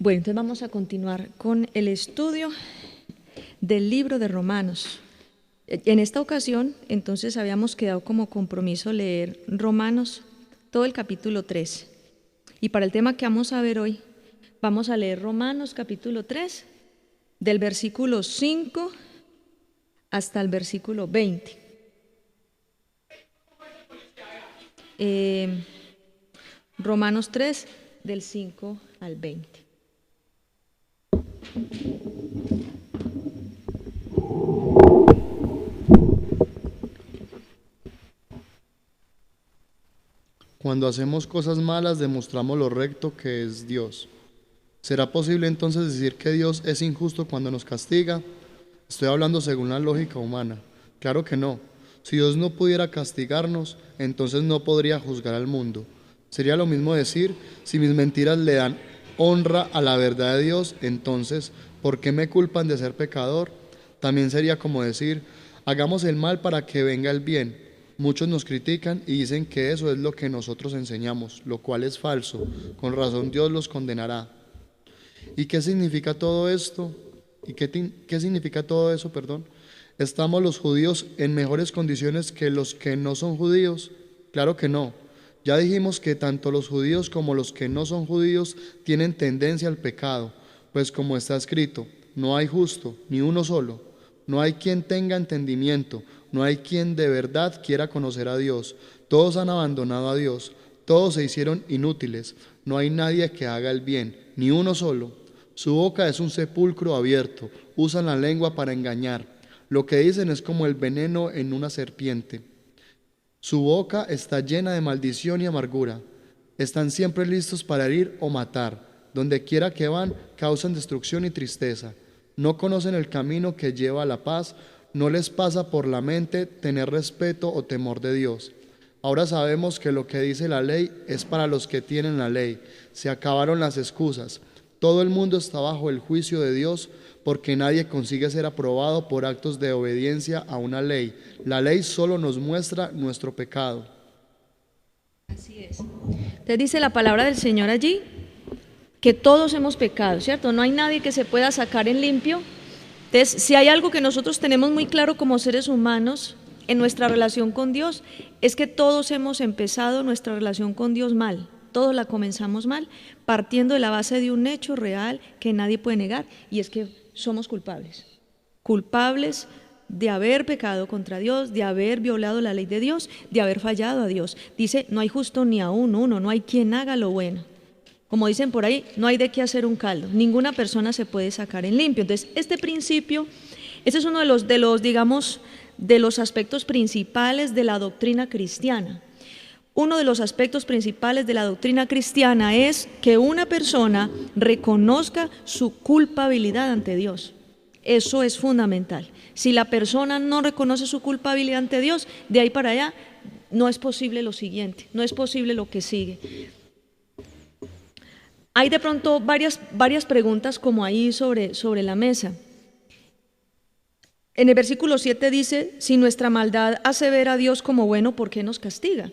Bueno, entonces vamos a continuar con el estudio del libro de Romanos. En esta ocasión, entonces, habíamos quedado como compromiso leer Romanos, todo el capítulo 3. Y para el tema que vamos a ver hoy, vamos a leer Romanos capítulo 3, del versículo 5 hasta el versículo 20. Romanos 3, del 5 al 20. Cuando hacemos cosas malas demostramos lo recto que es Dios. ¿Será posible entonces decir que Dios es injusto cuando nos castiga? Estoy hablando según la lógica humana. Claro que no. Si Dios no pudiera castigarnos, entonces no podría juzgar al mundo. Sería lo mismo decir, si mis mentiras le dan honra a la verdad de Dios, entonces, ¿por qué me culpan de ser pecador? También sería como decir, hagamos el mal para que venga el bien. Muchos nos critican y dicen que eso es lo que nosotros enseñamos, lo cual es falso. Con razón Dios los condenará. ¿Y qué significa todo esto? ¿Qué significa todo eso, perdón? ¿Estamos los judíos en mejores condiciones que los que no son judíos? Claro que no. Ya dijimos que tanto los judíos como los que no son judíos tienen tendencia al pecado, pues como está escrito, no hay justo, ni uno solo. No hay quien tenga entendimiento, no hay quien de verdad quiera conocer a Dios. Todos han abandonado a Dios, todos se hicieron inútiles. No hay nadie que haga el bien, ni uno solo. Su boca es un sepulcro abierto, usan la lengua para engañar. Lo que dicen es como el veneno en una serpiente. Su boca está llena de maldición y amargura. Están siempre listos para herir o matar. Donde quiera que van, causan destrucción y tristeza. No conocen el camino que lleva a la paz. No les pasa por la mente tener respeto o temor de Dios. Ahora sabemos que lo que dice la ley es para los que tienen la ley. Se acabaron las excusas. Todo el mundo está bajo el juicio de Dios, porque nadie consigue ser aprobado por actos de obediencia a una ley. La ley solo nos muestra nuestro pecado. Así es. Entonces dice la palabra del Señor allí que todos hemos pecado, ¿cierto? No hay nadie que se pueda sacar en limpio. Entonces, si hay algo que nosotros tenemos muy claro como seres humanos en nuestra relación con Dios, es que todos hemos empezado nuestra relación con Dios mal. Todos la comenzamos mal, partiendo de la base de un hecho real que nadie puede negar, y es que somos culpables. Culpables de haber pecado contra Dios, de haber violado la ley de Dios, de haber fallado a Dios. Dice, no hay justo ni aún uno, no hay quien haga lo bueno. Como dicen por ahí, no hay de qué hacer un caldo. Ninguna persona se puede sacar en limpio. Entonces, este principio, este es uno de los aspectos principales de la doctrina cristiana. Uno de los aspectos principales de la doctrina cristiana es que una persona reconozca su culpabilidad ante Dios. Eso es fundamental. Si la persona no reconoce su culpabilidad ante Dios, de ahí para allá no es posible lo siguiente, no es posible lo que sigue. Hay de pronto varias preguntas como ahí sobre la mesa. En el versículo 7 dice, si nuestra maldad hace ver a Dios como bueno, ¿por qué nos castiga?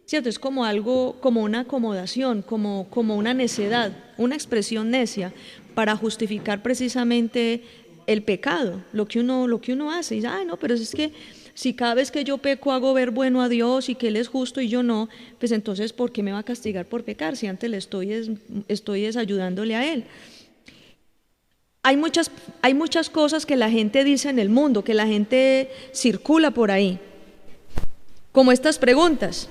¿Cierto? Es como algo, como una acomodación, como una necedad, una expresión necia para justificar precisamente el pecado, lo que uno hace. Y dice, no, pero es que si cada vez que yo peco hago ver bueno a Dios y que Él es justo y yo no, pues entonces ¿por qué me va a castigar por pecar si antes le estoy ayudándole a Él? Hay muchas cosas que la gente dice en el mundo, que la gente circula por ahí, como estas preguntas.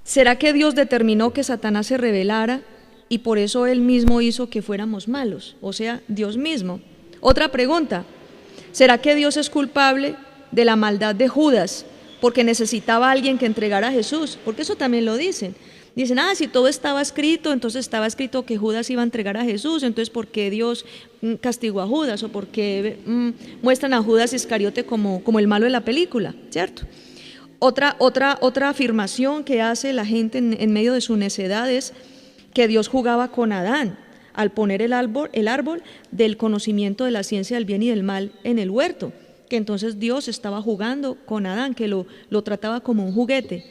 ¿Será que Dios determinó que Satanás se rebelara y por eso Él mismo hizo que fuéramos malos? O sea, Dios mismo. Otra pregunta, ¿será que Dios es culpable de la maldad de Judas porque necesitaba a alguien que entregara a Jesús? Porque eso también lo dicen. Dicen, si todo estaba escrito, entonces estaba escrito que Judas iba a entregar a Jesús, entonces ¿por qué Dios castigó a Judas? ¿O por qué muestran a Judas Iscariote como el malo de la película? ¿Cierto? Otra afirmación que hace la gente en medio de su necedad es que Dios jugaba con Adán al poner el árbol del conocimiento de la ciencia del bien y del mal en el huerto, que entonces Dios estaba jugando con Adán, que lo trataba como un juguete.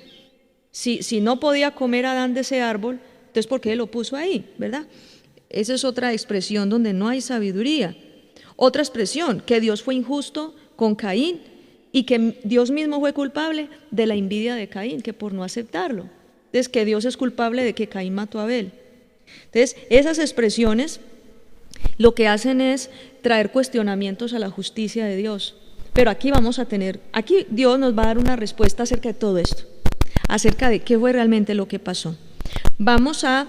Si no podía comer Adán de ese árbol, entonces ¿por qué lo puso ahí? ¿Verdad? Esa es otra expresión donde no hay sabiduría. Otra expresión, que Dios fue injusto con Caín y que Dios mismo fue culpable de la envidia de Caín, que por no aceptarlo. Entonces, que Dios es culpable de que Caín mató a Abel. Entonces, esas expresiones lo que hacen es traer cuestionamientos a la justicia de Dios. Pero aquí aquí Dios nos va a dar una respuesta acerca de todo esto, acerca de qué fue realmente lo que pasó. Vamos a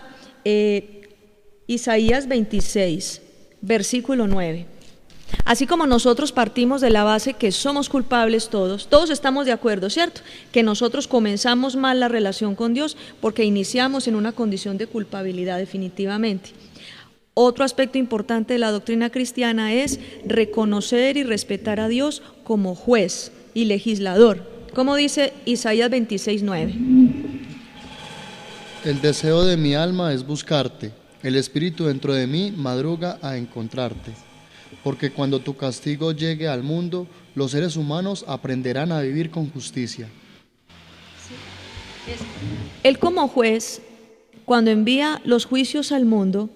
Isaías 26, versículo 9. Así como nosotros partimos de la base que somos culpables todos estamos de acuerdo, ¿cierto? Que nosotros comenzamos mal la relación con Dios porque iniciamos en una condición de culpabilidad definitivamente. Otro aspecto importante de la doctrina cristiana es reconocer y respetar a Dios como juez y legislador, como dice Isaías 26, 9. El deseo de mi alma es buscarte, el espíritu dentro de mí madruga a encontrarte. Porque cuando tu castigo llegue al mundo, los seres humanos aprenderán a vivir con justicia. Él como juez, cuando envía los juicios al mundo,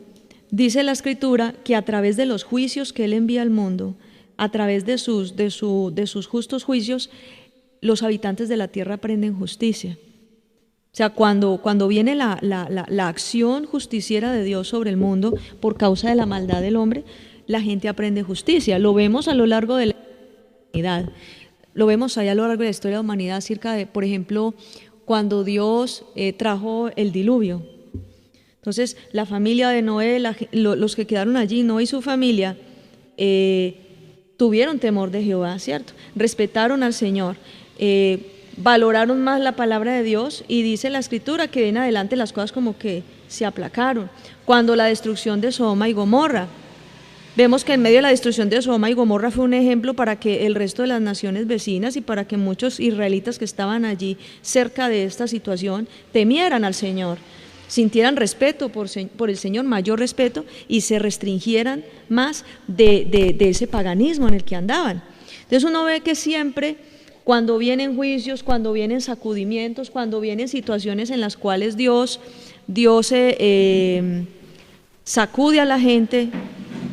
dice la Escritura que a través de los juicios que Él envía al mundo, a través de sus justos juicios, los habitantes de la tierra aprenden justicia. O sea, cuando viene la acción justiciera de Dios sobre el mundo por causa de la maldad del hombre, la gente aprende justicia. Lo vemos a lo largo de la humanidad. Lo vemos allá a lo largo de la historia de la humanidad acerca de, por ejemplo, cuando Dios trajo el diluvio. Entonces, la familia de Noé, los que quedaron allí, Noé y su familia, tuvieron temor de Jehová, ¿cierto? Respetaron al Señor, valoraron más la palabra de Dios y dice la Escritura que en adelante las cosas como que se aplacaron. Cuando la destrucción de Sodoma y Gomorra, vemos que en medio de la destrucción de Sodoma y Gomorra fue un ejemplo para que el resto de las naciones vecinas y para que muchos israelitas que estaban allí cerca de esta situación temieran al Señor, sintieran respeto por el Señor, mayor respeto, y se restringieran más de ese paganismo en el que andaban. Entonces uno ve que siempre cuando vienen juicios, cuando vienen sacudimientos, cuando vienen situaciones en las cuales Dios sacude a la gente,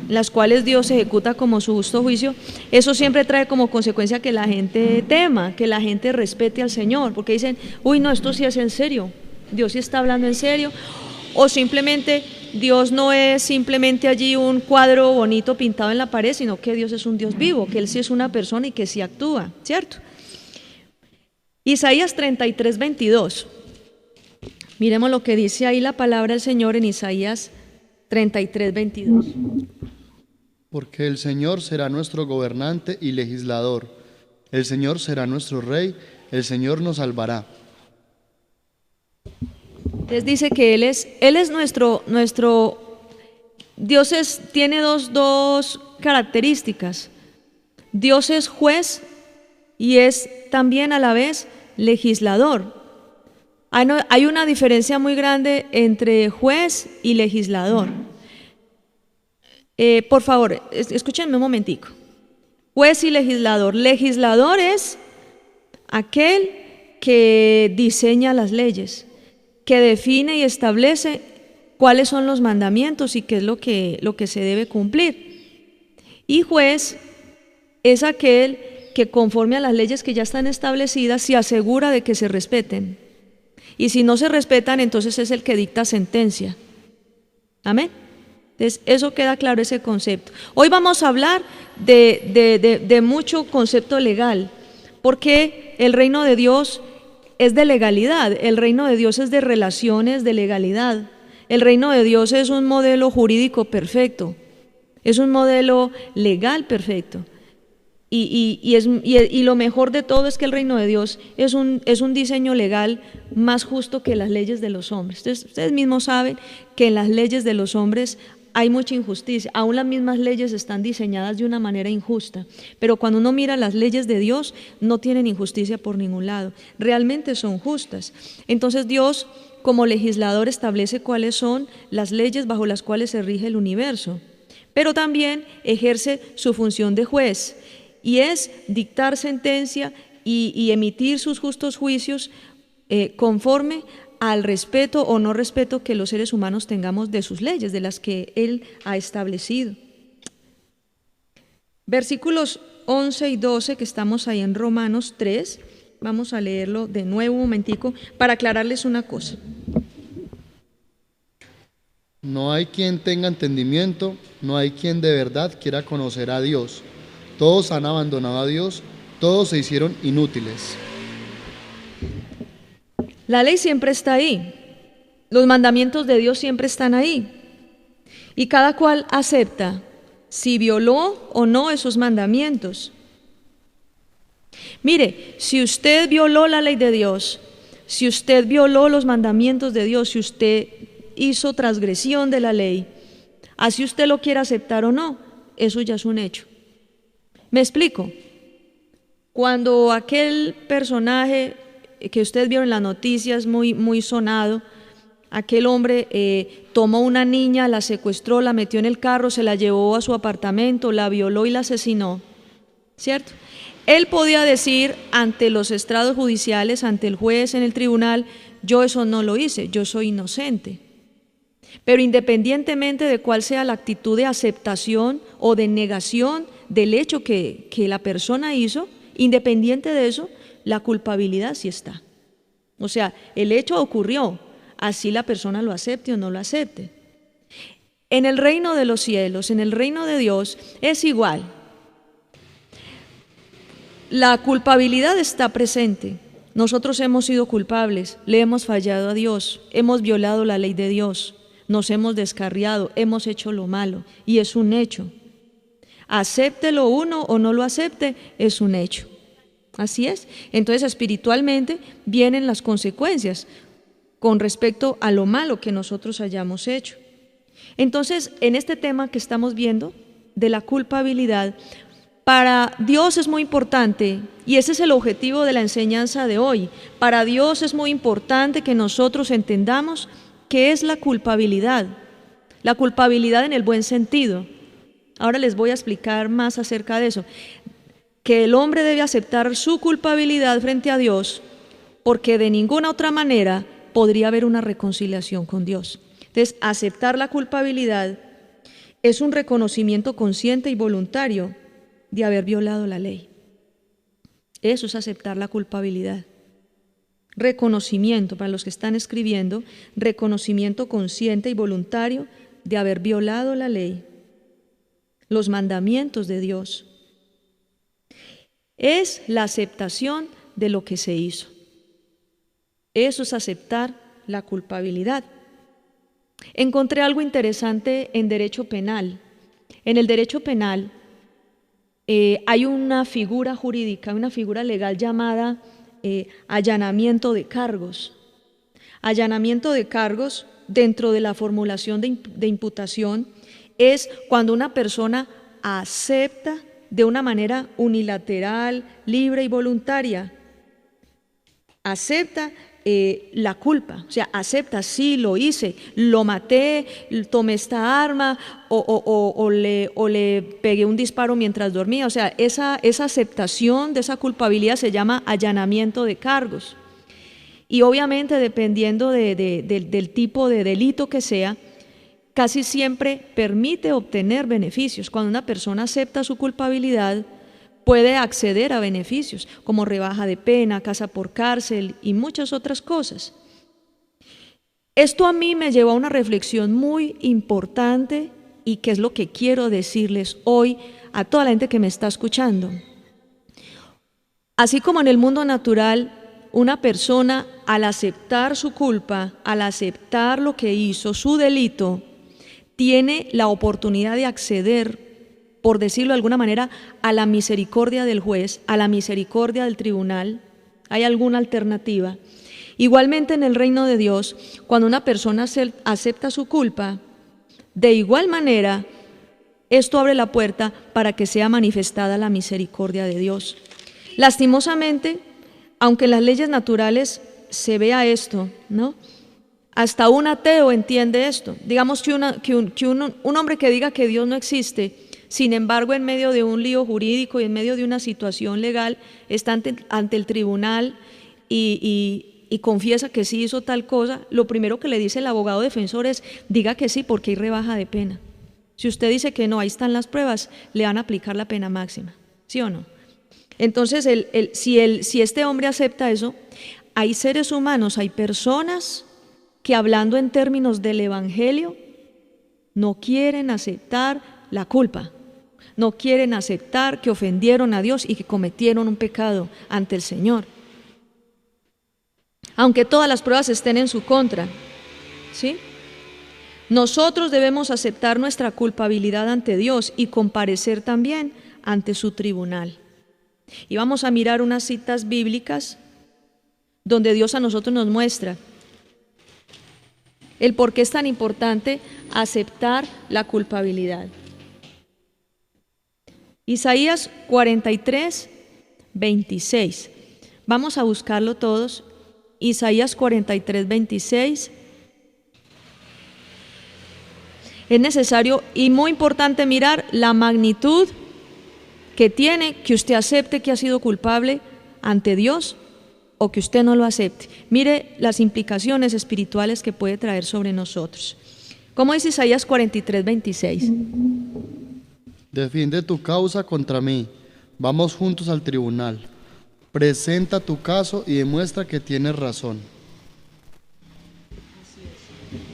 las cuales Dios ejecuta como su justo juicio, eso siempre trae como consecuencia que la gente tema, que la gente respete al Señor, porque dicen, uy, no, esto sí es en serio, Dios sí está hablando en serio, o simplemente Dios no es simplemente allí un cuadro bonito pintado en la pared, sino que Dios es un Dios vivo, que Él sí es una persona y que sí actúa, ¿cierto? Isaías 33, 22. Miremos lo que dice ahí la palabra del Señor en Isaías 33, 22. Porque el Señor será nuestro gobernante y legislador. El Señor será nuestro rey, el Señor nos salvará. Entonces dice que Él es nuestro Dios tiene dos características. Dios es juez y es también a la vez legislador. Hay una diferencia muy grande entre juez y legislador. Por favor, escúchenme un momentico. Juez y legislador. Legislador es aquel que diseña las leyes, que define y establece cuáles son los mandamientos y qué es lo que se debe cumplir. Y juez es aquel que conforme a las leyes que ya están establecidas se asegura de que se respeten. Y si no se respetan, entonces es el que dicta sentencia. Amén. Entonces, eso queda claro, ese concepto. Hoy vamos a hablar de mucho concepto legal, porque el reino de Dios es de legalidad, el reino de Dios es de relaciones, de legalidad. El reino de Dios es un modelo jurídico perfecto, es un modelo legal perfecto. Y lo mejor de todo es que el reino de Dios es un diseño legal más justo que las leyes de los hombres. Entonces, ustedes mismos saben que en las leyes de los hombres hay mucha injusticia, aún las mismas leyes están diseñadas de una manera injusta, pero cuando uno mira las leyes de Dios no tienen injusticia por ningún lado, realmente son justas. Entonces Dios como legislador establece cuáles son las leyes bajo las cuales se rige el universo, pero también ejerce su función de juez, y es dictar sentencia y emitir sus justos juicios conforme al respeto o no respeto que los seres humanos tengamos de sus leyes, de las que Él ha establecido. Versículos 11 y 12, que estamos ahí en Romanos 3, vamos a leerlo de nuevo un momentico para aclararles una cosa. No hay quien tenga entendimiento, no hay quien de verdad quiera conocer a Dios. Todos han abandonado a Dios, todos se hicieron inútiles. La ley siempre está ahí, los mandamientos de Dios siempre están ahí, y cada cual acepta si violó o no esos mandamientos. Mire, si usted violó la ley de Dios, si usted violó los mandamientos de Dios, si usted hizo transgresión de la ley, así usted lo quiera aceptar o no, eso ya es un hecho. ¿Me explico? Cuando aquel personaje que ustedes vieron en las noticias muy sonado, aquel hombre tomó una niña, la secuestró, la metió en el carro, se la llevó a su apartamento, la violó y la asesinó, ¿cierto? Él podía decir ante los estrados judiciales, ante el juez en el tribunal, yo eso no lo hice, yo soy inocente. Pero independientemente de cuál sea la actitud de aceptación o de negación del hecho que la persona hizo, independiente de eso, la culpabilidad sí está. O sea, el hecho ocurrió, así la persona lo acepte o no lo acepte. En el reino de los cielos, en el reino de Dios, es igual. La culpabilidad está presente. Nosotros hemos sido culpables, le hemos fallado a Dios, hemos violado la ley de Dios, nos hemos descarriado, hemos hecho lo malo, y es un hecho. Acéptelo uno o no lo acepte, es un hecho. Así es. Entonces, espiritualmente vienen las consecuencias con respecto a lo malo que nosotros hayamos hecho. Entonces, en este tema que estamos viendo de la culpabilidad, para Dios es muy importante, y ese es el objetivo de la enseñanza de hoy. Para Dios es muy importante que nosotros entendamos qué es la culpabilidad en el buen sentido. Ahora les voy a explicar más acerca de eso. Que el hombre debe aceptar su culpabilidad frente a Dios, porque de ninguna otra manera podría haber una reconciliación con Dios. Entonces, aceptar la culpabilidad es un reconocimiento consciente y voluntario de haber violado la ley. Eso es aceptar la culpabilidad. Reconocimiento, para los que están escribiendo, reconocimiento consciente y voluntario de haber violado la ley, los mandamientos de Dios. Es la aceptación de lo que se hizo. Eso es aceptar la culpabilidad. Encontré algo interesante en derecho penal. En el derecho penal hay una figura jurídica, una figura legal llamada allanamiento de cargos. Allanamiento de cargos, dentro de la formulación de imputación, es cuando una persona acepta de una manera unilateral, libre y voluntaria, acepta la culpa, o sea, acepta, sí, lo hice, lo maté, tomé esta arma o le pegué un disparo mientras dormía. O sea, esa aceptación de esa culpabilidad se llama allanamiento de cargos. Y obviamente, dependiendo del tipo de delito que sea, casi siempre permite obtener beneficios. Cuando una persona acepta su culpabilidad, puede acceder a beneficios como rebaja de pena, casa por cárcel y muchas otras cosas. Esto a mí me llevó a una reflexión muy importante, y que es lo que quiero decirles hoy a toda la gente que me está escuchando. Así como en el mundo natural, una persona al aceptar su culpa, al aceptar lo que hizo, su delito, tiene la oportunidad de acceder, por decirlo de alguna manera, a la misericordia del juez, a la misericordia del tribunal. ¿Hay alguna alternativa? Igualmente, en el reino de Dios, cuando una persona acepta su culpa, de igual manera, esto abre la puerta para que sea manifestada la misericordia de Dios. Lastimosamente, aunque en las leyes naturales se vea esto, ¿no? Hasta un ateo entiende esto. Digamos que un hombre que diga que Dios no existe, sin embargo, en medio de un lío jurídico y en medio de una situación legal, está ante el tribunal y y confiesa que sí hizo tal cosa, lo primero que le dice el abogado defensor es: diga que sí, porque hay rebaja de pena. Si usted dice que no, ahí están las pruebas, le van a aplicar la pena máxima, ¿sí o no? Entonces, si este hombre acepta eso, hay seres humanos, hay personas que, hablando en términos del Evangelio, no quieren aceptar la culpa, no quieren aceptar que ofendieron a Dios y que cometieron un pecado ante el Señor, aunque todas las pruebas estén en su contra, ¿sí? Nosotros debemos aceptar nuestra culpabilidad ante Dios y comparecer también ante su tribunal. Y vamos a mirar unas citas bíblicas donde Dios a nosotros nos muestra el por qué es tan importante aceptar la culpabilidad. Isaías 43, 26. Vamos a buscarlo todos. Isaías 43, 26. Es necesario y muy importante mirar la magnitud que tiene que usted acepte que ha sido culpable ante Dios o que usted no lo acepte. Mire las implicaciones espirituales que puede traer sobre nosotros. ¿Cómo dice Isaías 43, 26? Defiende tu causa contra mí. Vamos juntos al tribunal. Presenta tu caso y demuestra que tienes razón.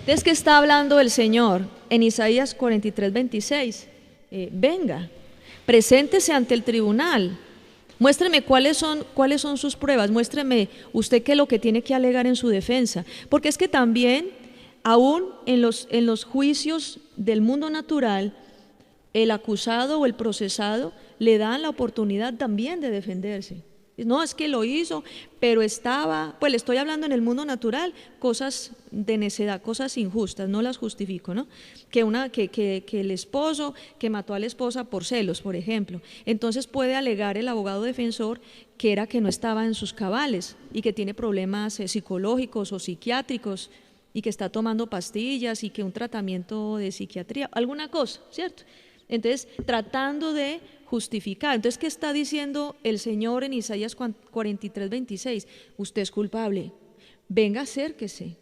¿Es que está hablando el Señor en Isaías 43, 26? Venga, preséntese ante el tribunal. Muéstreme cuáles son sus pruebas. Muéstreme usted qué es lo que tiene que alegar en su defensa. Porque es que también, aún en los juicios del mundo natural, el acusado o el procesado le dan la oportunidad también de defenderse. No, es que lo hizo, pero estaba, pues le estoy hablando en el mundo natural, cosas de necedad, cosas injustas, no las justifico, ¿no? Que el esposo que mató a la esposa por celos, por ejemplo, entonces puede alegar el abogado defensor que era que no estaba en sus cabales y que tiene problemas psicológicos o psiquiátricos y que está tomando pastillas y que un tratamiento de psiquiatría, alguna cosa, ¿cierto? Entonces, tratando de justificar. Entonces, ¿qué está diciendo el Señor en Isaías 43, 26? Usted es culpable. Venga, acérquese.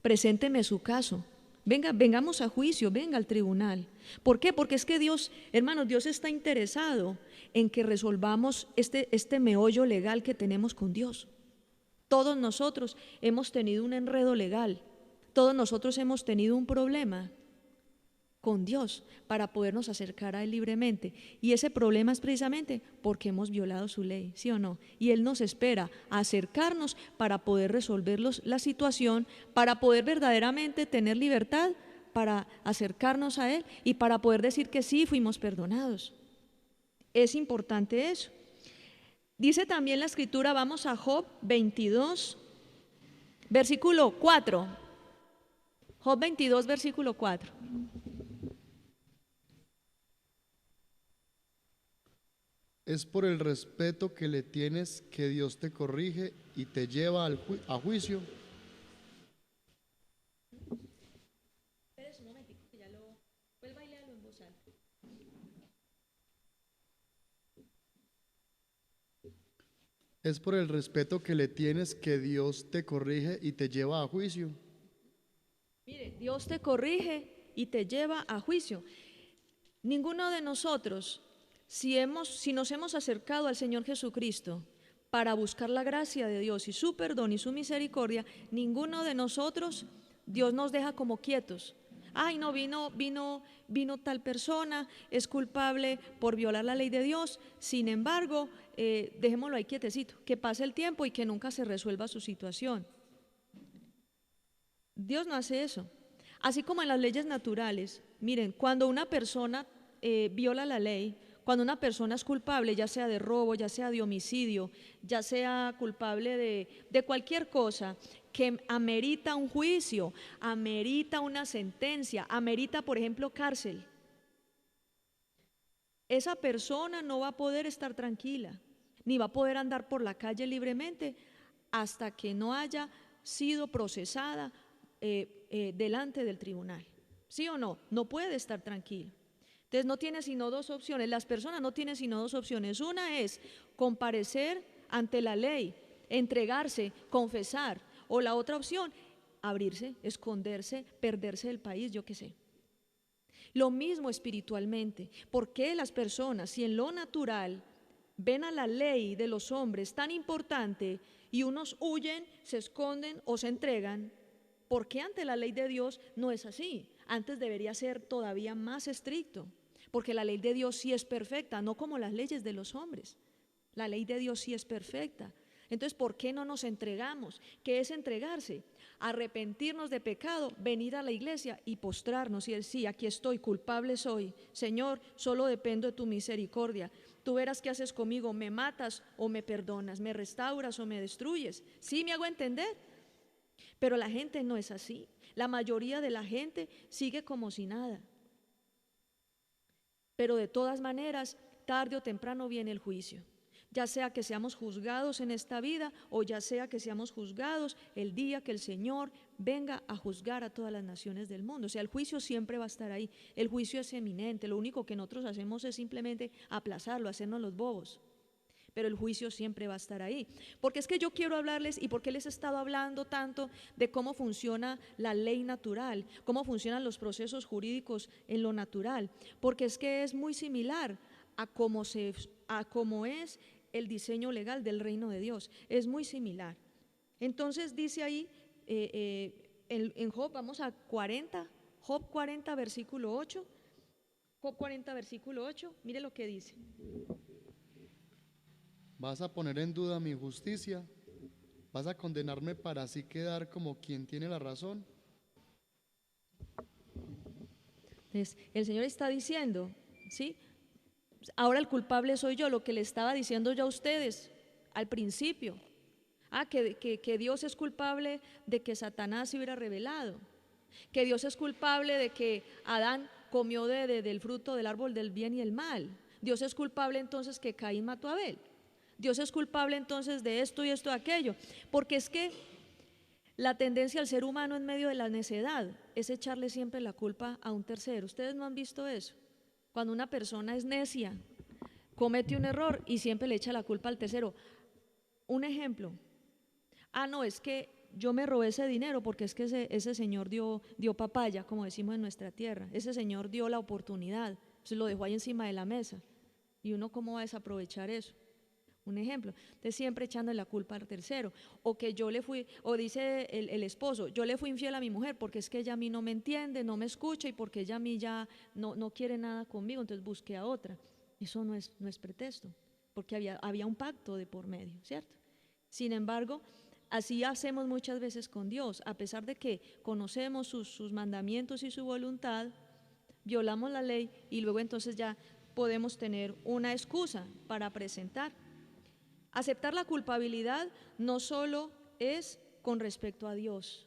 Presénteme su caso. Vengamos a juicio, venga al tribunal. ¿Por qué? Porque es que Dios, hermanos, Dios está interesado en que resolvamos este meollo legal que tenemos con Dios. Todos nosotros hemos tenido un enredo legal. Todos nosotros hemos tenido un problema con Dios para podernos acercar a Él libremente. Y ese problema es precisamente porque hemos violado su ley, ¿sí o no? Y Él nos espera a acercarnos para poder resolver la situación, para poder verdaderamente tener libertad, para acercarnos a Él y para poder decir que sí, fuimos perdonados. Es importante eso. Dice también la Escritura, vamos a Job 22, versículo 4. Job 22, versículo 4. Es por el respeto que le tienes que Dios te corrige y te lleva a juicio. Espérese un momentico que ya lo vuelva y léalo en voz alta. Es por el respeto que le tienes que Dios te corrige y te lleva a juicio. Mire, Dios te corrige y te lleva a juicio. Ninguno de nosotros, si nos hemos acercado al Señor Jesucristo para buscar la gracia de Dios y su perdón y su misericordia, ninguno de nosotros, Dios nos deja como quietos. Ay, no, vino tal persona, es culpable por violar la ley de Dios, sin embargo, dejémoslo ahí quietecito, que pase el tiempo y que nunca se resuelva su situación. Dios no hace eso. Así como en las leyes naturales, miren, cuando una persona viola la ley, cuando una persona es culpable, ya sea de robo, ya sea de homicidio, ya sea culpable de cualquier cosa que amerita un juicio, amerita una sentencia, amerita, por ejemplo, cárcel, esa persona no va a poder estar tranquila, ni va a poder andar por la calle libremente hasta que no haya sido procesada delante del tribunal. ¿Sí o no? No puede estar tranquilo. Entonces no tiene sino dos opciones, las personas no tienen sino dos opciones. Una es comparecer ante la ley, entregarse, confesar. O la otra opción, abrirse, esconderse, perderse del país, yo qué sé. Lo mismo espiritualmente. ¿Por qué las personas, si en lo natural ven a la ley de los hombres tan importante y unos huyen, se esconden o se entregan? ¿Por qué ante la ley de Dios no es así? Antes debería ser todavía más estricto, porque la ley de Dios sí es perfecta, no como las leyes de los hombres. La ley de Dios sí es perfecta. Entonces, ¿por qué no nos entregamos? ¿Qué es entregarse? Arrepentirnos de pecado, venir a la iglesia y postrarnos y decir, sí, aquí estoy, culpable soy. Señor, solo dependo de tu misericordia. Tú verás qué haces conmigo, me matas o me perdonas, me restauras o me destruyes. ¿Sí me hago entender? Pero la gente no es así. La mayoría de la gente sigue como si nada. Pero de todas maneras, tarde o temprano viene el juicio. Ya sea que seamos juzgados en esta vida o ya sea que seamos juzgados el día que el Señor venga a juzgar a todas las naciones del mundo. O sea, el juicio siempre va a estar ahí. El juicio es eminente. Lo único que nosotros hacemos es simplemente aplazarlo, hacernos los bobos. Pero el juicio siempre va a estar ahí. Porque es que yo quiero hablarles y porque les he estado hablando tanto de cómo funciona la ley natural, cómo funcionan los procesos jurídicos en lo natural. Porque es que es muy similar a cómo es el diseño legal del reino de Dios. Es muy similar. Entonces dice ahí en Job, vamos a 40, Job 40 versículo 8. Job 40 versículo 8, mire lo que dice. ¿Vas a poner en duda mi justicia? ¿Vas a condenarme para así quedar como quien tiene la razón? Entonces, el Señor está diciendo, ¿sí? Ahora el culpable soy yo, lo que le estaba diciendo yo a ustedes al principio. Que Dios es culpable de que Satanás se hubiera revelado, que Dios es culpable de que Adán comió del fruto del árbol del bien y el mal. Dios es culpable entonces que Caín mató a Abel. Dios es culpable entonces de esto y esto, de aquello. Porque es que la tendencia al ser humano en medio de la necedad es echarle siempre la culpa a un tercero. ¿Ustedes no han visto eso? Cuando una persona es necia, comete un error y siempre le echa la culpa al tercero. Un ejemplo. No, es que yo me robé ese dinero porque es que ese señor dio papaya, como decimos en nuestra tierra. Ese señor dio la oportunidad, se lo dejó ahí encima de la mesa. ¿Y uno cómo va a desaprovechar eso? Un ejemplo, entonces siempre echando la culpa al tercero, o que yo le fui, o dice el esposo, yo le fui infiel a mi mujer porque es que ella a mí no me entiende, no me escucha y porque ella a mí ya no quiere nada conmigo, entonces busqué a otra. Eso no es pretexto, porque había un pacto de por medio, ¿cierto? Sin embargo, así hacemos muchas veces con Dios, a pesar de que conocemos sus mandamientos y su voluntad, violamos la ley y luego entonces ya podemos tener una excusa para presentar. Aceptar la culpabilidad no solo es con respecto a Dios,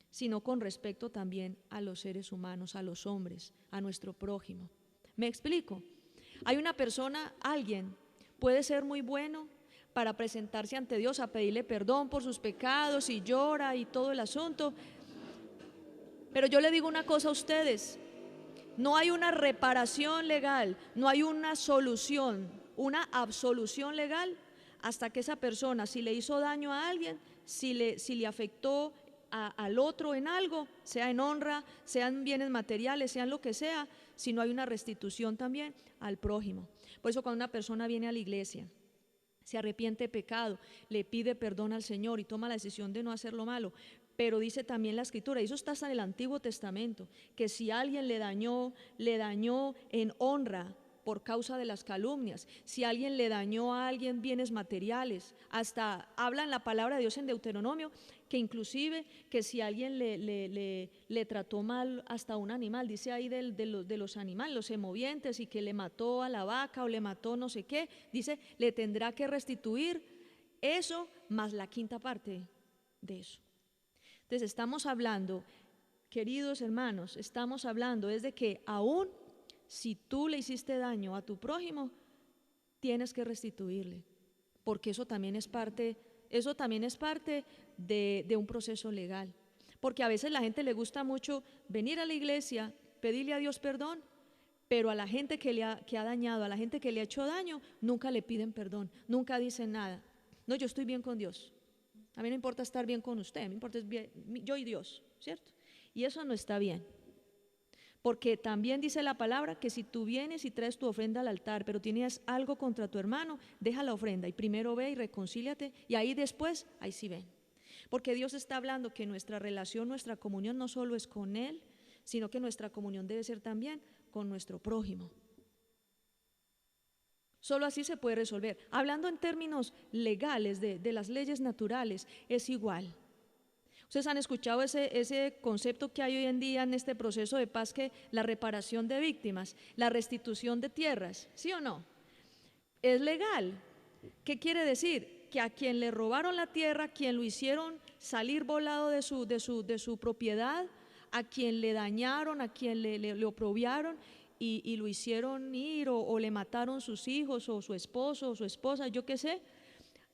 sino con respecto también a los seres humanos, a los hombres, a nuestro prójimo. ¿Me explico? Hay una persona, alguien, puede ser muy bueno para presentarse ante Dios, a pedirle perdón por sus pecados y llora y todo el asunto. Pero yo le digo una cosa a ustedes, no hay una reparación legal, no hay una solución, una absolución legal hasta que esa persona, si le hizo daño a alguien, si le afectó al otro en algo, sea en honra, sean bienes materiales, sean lo que sea, si no hay una restitución también al prójimo. Por eso cuando una persona viene a la iglesia, se arrepiente de pecado, le pide perdón al Señor y toma la decisión de no hacer lo malo, pero dice también la Escritura, y eso está hasta en el Antiguo Testamento, que si alguien le dañó en honra por causa de las calumnias, si alguien le dañó a alguien bienes materiales, hasta habla en la palabra de Dios en Deuteronomio, que inclusive que si alguien le trató mal hasta un animal, dice ahí de los animales, los semovientes, y que le mató a la vaca o le mató no sé qué, dice, le tendrá que restituir eso más la quinta parte de eso. Entonces estamos hablando, queridos hermanos, estamos hablando desde que aún si tú le hiciste daño a tu prójimo, tienes que restituirle, porque eso también es parte de un proceso legal. Porque a veces a la gente le gusta mucho venir a la iglesia, pedirle a Dios perdón, pero a la gente que ha dañado, a la gente que le ha hecho daño, nunca le piden perdón, nunca dicen nada. No, yo estoy bien con Dios. A mí no importa estar bien con usted, me importa es bien, yo y Dios, ¿cierto? Y eso no está bien. Porque también dice la palabra que si tú vienes y traes tu ofrenda al altar, pero tienes algo contra tu hermano, deja la ofrenda y primero ve y reconcíliate y ahí después, ahí sí ven. Porque Dios está hablando que nuestra relación, nuestra comunión no solo es con Él, sino que nuestra comunión debe ser también con nuestro prójimo. Solo así se puede resolver. Hablando en términos legales de las leyes naturales, es igual. Ustedes han escuchado ese concepto que hay hoy en día en este proceso de paz, que la reparación de víctimas, la restitución de tierras, ¿sí o no? Es legal. ¿Qué quiere decir? Que a quien le robaron la tierra, a quien lo hicieron salir volado de su propiedad, a quien le dañaron, a quien le oprobiaron y lo hicieron ir o le mataron sus hijos o su esposo o su esposa, yo qué sé,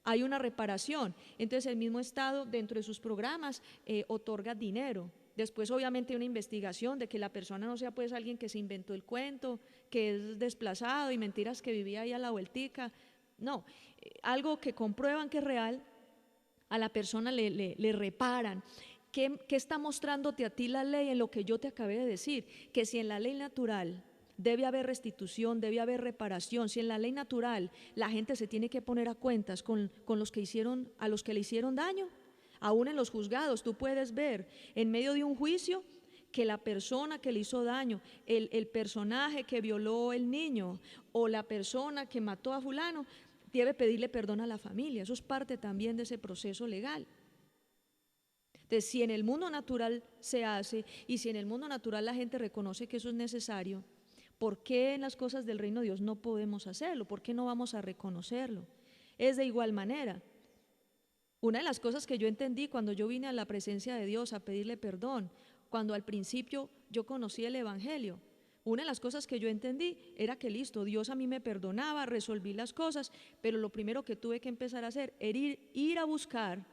hay una reparación. Entonces el mismo Estado dentro de sus programas otorga dinero. Después obviamente hay una investigación de que la persona no sea pues alguien que se inventó el cuento, que es desplazado y mentiras que vivía ahí a la vueltica. No, algo que comprueban que es real, a la persona le reparan. ¿Qué está mostrándote a ti la ley en lo que yo te acabé de decir? Que si en la ley natural debe haber restitución, debe haber reparación, si en la ley natural la gente se tiene que poner a cuentas con los que hicieron, a los que le hicieron daño, aún en los juzgados tú puedes ver en medio de un juicio que la persona que le hizo daño, el personaje que violó el niño o la persona que mató a fulano, debe pedirle perdón a la familia. Eso es parte también de ese proceso legal. Entonces, si en el mundo natural se hace y si en el mundo natural la gente reconoce que eso es necesario, ¿por qué en las cosas del reino de Dios no podemos hacerlo? ¿Por qué no vamos a reconocerlo? Es de igual manera. Una de las cosas que yo entendí cuando yo vine a la presencia de Dios a pedirle perdón, cuando al principio yo conocí el Evangelio, una de las cosas que yo entendí era que listo, Dios a mí me perdonaba, resolví las cosas, pero lo primero que tuve que empezar a hacer era ir a buscar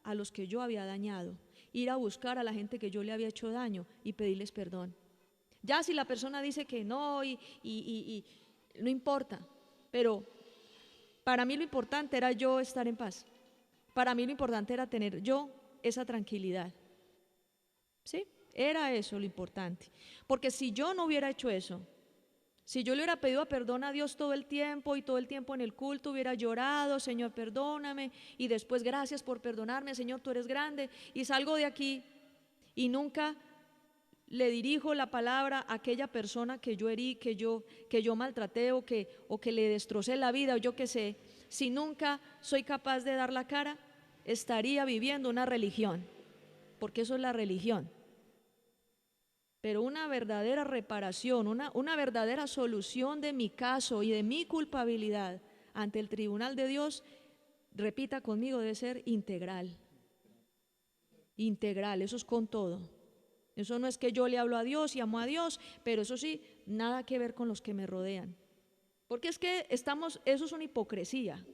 a los que yo había dañado, ir a buscar a la gente que yo le había hecho daño y pedirles perdón. Ya si la persona dice que no y no importa, pero para mí lo importante era yo estar en paz. Para mí lo importante era tener yo esa tranquilidad. ¿Sí? Era eso lo importante. Porque si yo no hubiera hecho eso, si yo le hubiera pedido perdón a Dios todo el tiempo y todo el tiempo en el culto hubiera llorado, Señor, perdóname, y después gracias por perdonarme, Señor, tú eres grande, y salgo de aquí y nunca le dirijo la palabra a aquella persona que yo herí, que yo maltraté o que le destrocé la vida o yo qué sé, si nunca soy capaz de dar la cara, estaría viviendo una religión, porque eso es la religión. Pero una verdadera reparación, una verdadera solución de mi caso y de mi culpabilidad ante el tribunal de Dios, repita conmigo, debe ser integral. Integral, eso es con todo. Eso no es que yo le hablo a Dios y amo a Dios, pero eso sí, nada que ver con los que me rodean. Porque es que eso es una hipocresía,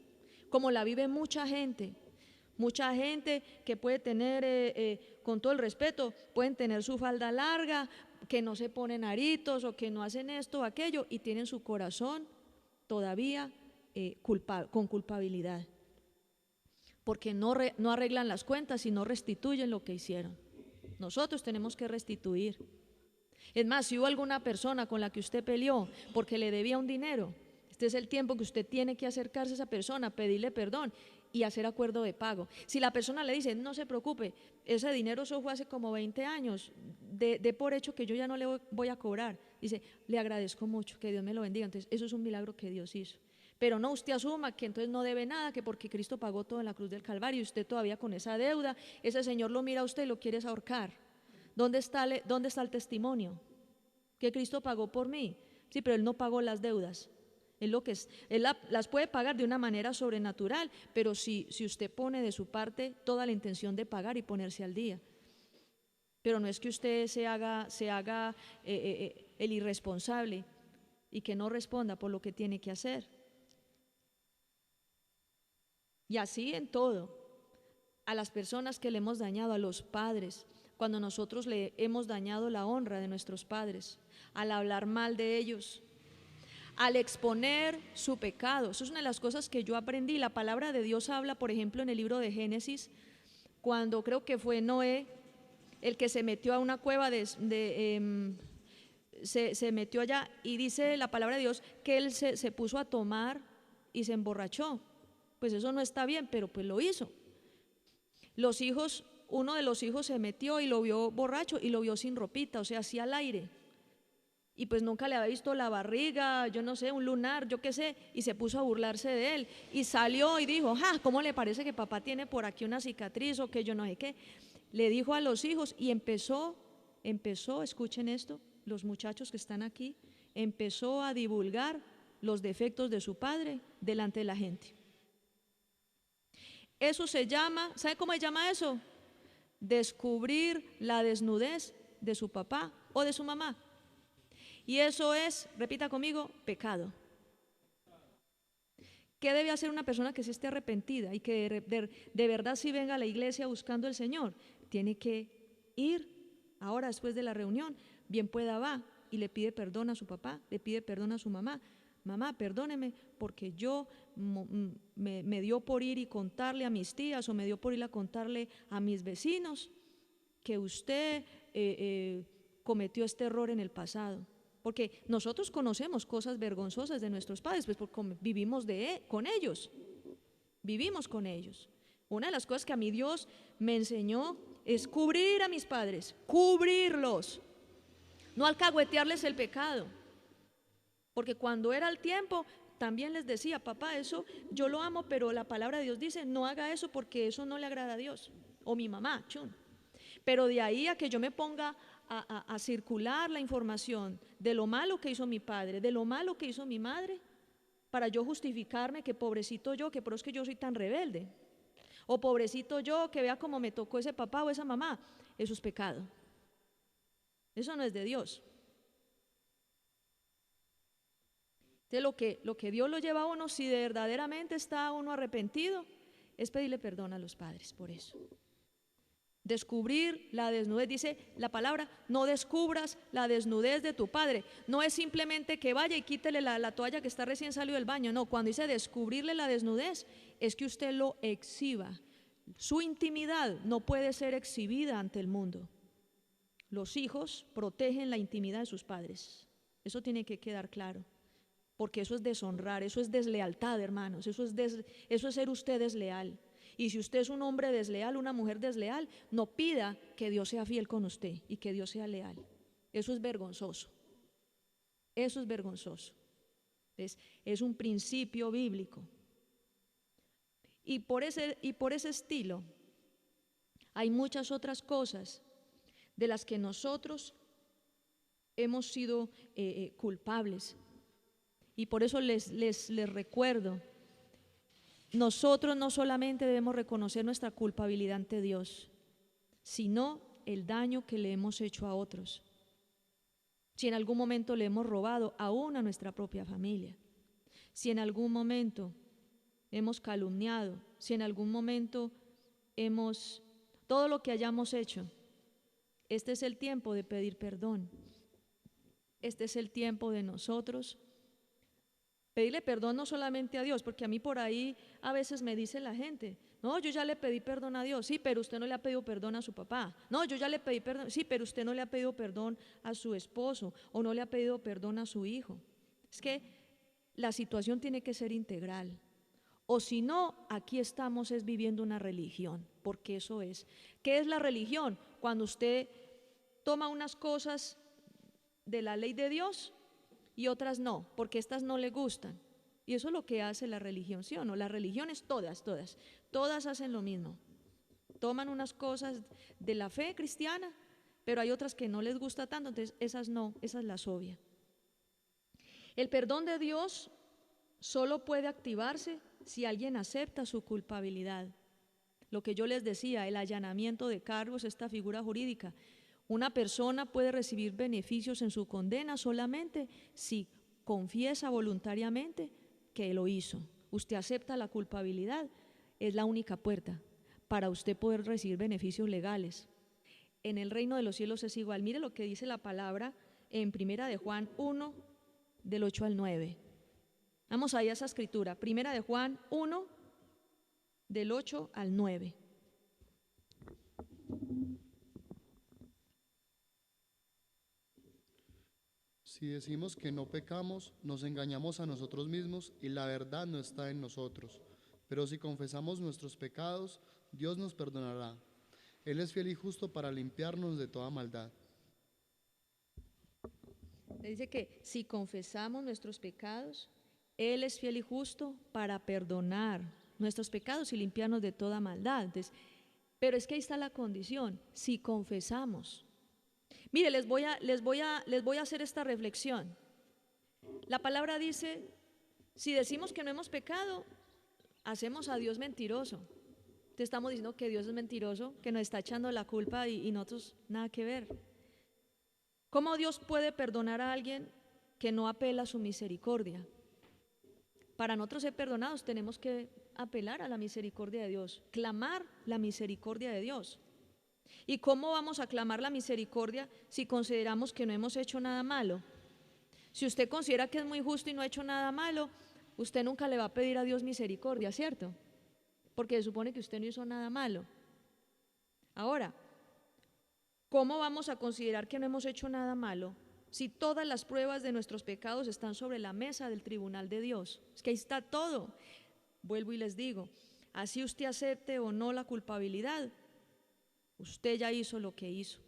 como la vive mucha gente que puede tener, con todo el respeto, pueden tener su falda larga, que no se ponen aritos o que no hacen esto o aquello y tienen su corazón todavía con culpabilidad, porque no arreglan las cuentas y no restituyen lo que hicieron. Nosotros tenemos que restituir. Es más, si hubo alguna persona con la que usted peleó porque le debía un dinero, este es el tiempo que usted tiene que acercarse a esa persona, pedirle perdón y hacer acuerdo de pago. Si la persona le dice, no se preocupe, ese dinero eso fue hace como 20 años, de por hecho que yo ya no le voy a cobrar, dice, le agradezco mucho, que Dios me lo bendiga. Entonces eso es un milagro que Dios hizo. Pero no, usted asuma que entonces no debe nada, que porque Cristo pagó todo en la cruz del Calvario y usted todavía con esa deuda, ese Señor lo mira a usted y lo quiere ahorcar. ¿Dónde está el testimonio? Que Cristo pagó por mí. Sí, pero Él no pagó las deudas. Él las puede pagar de una manera sobrenatural, pero si usted pone de su parte toda la intención de pagar y ponerse al día. Pero no es que usted se haga el irresponsable y que no responda por lo que tiene que hacer. Y así en todo, a las personas que le hemos dañado, a los padres, cuando nosotros le hemos dañado la honra de nuestros padres, al hablar mal de ellos, al exponer su pecado. Eso es una de las cosas que yo aprendí. La palabra de Dios habla, por ejemplo, en el libro de Génesis, cuando creo que fue Noé el que se metió a una cueva se metió allá, y dice la palabra de Dios que él se puso a tomar y se emborrachó. Pues eso no está bien, pero pues lo hizo. Uno de los hijos se metió y lo vio borracho y lo vio sin ropita, o sea, así al aire. Y pues nunca le había visto la barriga, yo no sé, un lunar, yo qué sé, y se puso a burlarse de él. Y salió y dijo, ¿cómo le parece que papá tiene por aquí una cicatriz o que yo no sé qué? Le dijo a los hijos y empezó, escuchen esto, los muchachos que están aquí, empezó a divulgar los defectos de su padre delante de la gente. Eso se llama, ¿sabe cómo se llama eso? Descubrir la desnudez de su papá o de su mamá. Y eso es, repita conmigo, pecado. ¿Qué debe hacer una persona que se esté arrepentida y que de verdad sí venga a la iglesia buscando al Señor? Tiene que ir ahora después de la reunión, bien pueda va y le pide perdón a su papá, le pide perdón a su mamá. Mamá, perdóneme porque yo me dio por ir y contarle a mis tías o me dio por ir a contarle a mis vecinos que usted cometió este error en el pasado. Porque nosotros conocemos cosas vergonzosas de nuestros padres, pues porque vivimos con ellos, vivimos con ellos. Una de las cosas que a mí Dios me enseñó es cubrir a mis padres, cubrirlos, no alcahuetearles el pecado. Porque cuando era el tiempo, también les decía, papá, eso yo lo amo, pero la palabra de Dios dice, no haga eso porque eso no le agrada a Dios. O mi mamá, chun. Pero de ahí a que yo me ponga a circular la información de lo malo que hizo mi padre, de lo malo que hizo mi madre, para yo justificarme que pobrecito yo, que por eso es que yo soy tan rebelde, o pobrecito yo, que vea cómo me tocó ese papá o esa mamá, eso es pecado. Eso no es de Dios. Entonces lo que Dios lo lleva a uno, si verdaderamente está uno arrepentido, es pedirle perdón a los padres por eso. Descubrir la desnudez, dice la palabra, no descubras la desnudez de tu padre. No es simplemente que vaya y quítele la toalla que está recién salido del baño. No, cuando dice descubrirle la desnudez, es que usted lo exhiba. Su intimidad no puede ser exhibida ante el mundo. Los hijos protegen la intimidad de sus padres. Eso tiene que quedar claro. Porque eso es deshonrar, eso es deslealtad, hermanos. Eso es ser usted desleal. Y si usted es un hombre desleal, una mujer desleal, no pida que Dios sea fiel con usted y que Dios sea leal. Eso es vergonzoso. Eso es vergonzoso. Es un principio bíblico. Y por ese estilo hay muchas otras cosas de las que nosotros hemos sido culpables. Y por eso les recuerdo, nosotros no solamente debemos reconocer nuestra culpabilidad ante Dios, sino el daño que le hemos hecho a otros. Si en algún momento le hemos robado aún a nuestra propia familia, si en algún momento hemos calumniado, si en algún momento todo lo que hayamos hecho, este es el tiempo de pedir perdón. Este es el tiempo de nosotros pedirle perdón no solamente a Dios, porque a mí por ahí a veces me dice la gente, no, yo ya le pedí perdón a Dios, sí, pero usted no le ha pedido perdón a su papá. No, yo ya le pedí perdón, sí, pero usted no le ha pedido perdón a su esposo o no le ha pedido perdón a su hijo. Es que la situación tiene que ser integral. O si no, aquí estamos viviendo una religión, porque eso es. ¿Qué es la religión? Cuando usted toma unas cosas de la ley de Dios y otras no, porque estas no le gustan. Y eso es lo que hace la religión, ¿sí o no? Las religiones todas hacen lo mismo. Toman unas cosas de la fe cristiana, pero hay otras que no les gusta tanto, entonces esas no, esas las obvia. El perdón de Dios solo puede activarse si alguien acepta su culpabilidad. Lo que yo les decía, el allanamiento de cargos, esta figura jurídica. Una persona puede recibir beneficios en su condena solamente si confiesa voluntariamente que lo hizo. Usted acepta la culpabilidad, es la única puerta para usted poder recibir beneficios legales. En el reino de los cielos es igual. Mire lo que dice la palabra en 1 de Juan 1, del 8 al 9. Vamos ahí a esa escritura, 1 de Juan 1, del 8 al 9. Si decimos que no pecamos, nos engañamos a nosotros mismos y la verdad no está en nosotros. Pero si confesamos nuestros pecados, Dios nos perdonará. Él es fiel y justo para limpiarnos de toda maldad. Le dice que si confesamos nuestros pecados, Él es fiel y justo para perdonar nuestros pecados y limpiarnos de toda maldad. Entonces, pero es que ahí está la condición, si confesamos. Mire, les voy a hacer esta reflexión. La palabra dice, si decimos que no hemos pecado, hacemos a Dios mentiroso. Te estamos diciendo que Dios es mentiroso, que nos está echando la culpa y nosotros nada que ver. ¿Cómo Dios puede perdonar a alguien que no apela a su misericordia? Para nosotros ser perdonados tenemos que apelar a la misericordia de Dios, clamar la misericordia de Dios. ¿Y cómo vamos a clamar la misericordia si consideramos que no hemos hecho nada malo? Si usted considera que es muy justo y no ha hecho nada malo, usted nunca le va a pedir a Dios misericordia, ¿cierto? Porque se supone que usted no hizo nada malo. Ahora, ¿cómo vamos a considerar que no hemos hecho nada malo si todas las pruebas de nuestros pecados están sobre la mesa del tribunal de Dios? Es que ahí está todo. Vuelvo y les digo, así usted acepte o no la culpabilidad, usted ya hizo lo que hizo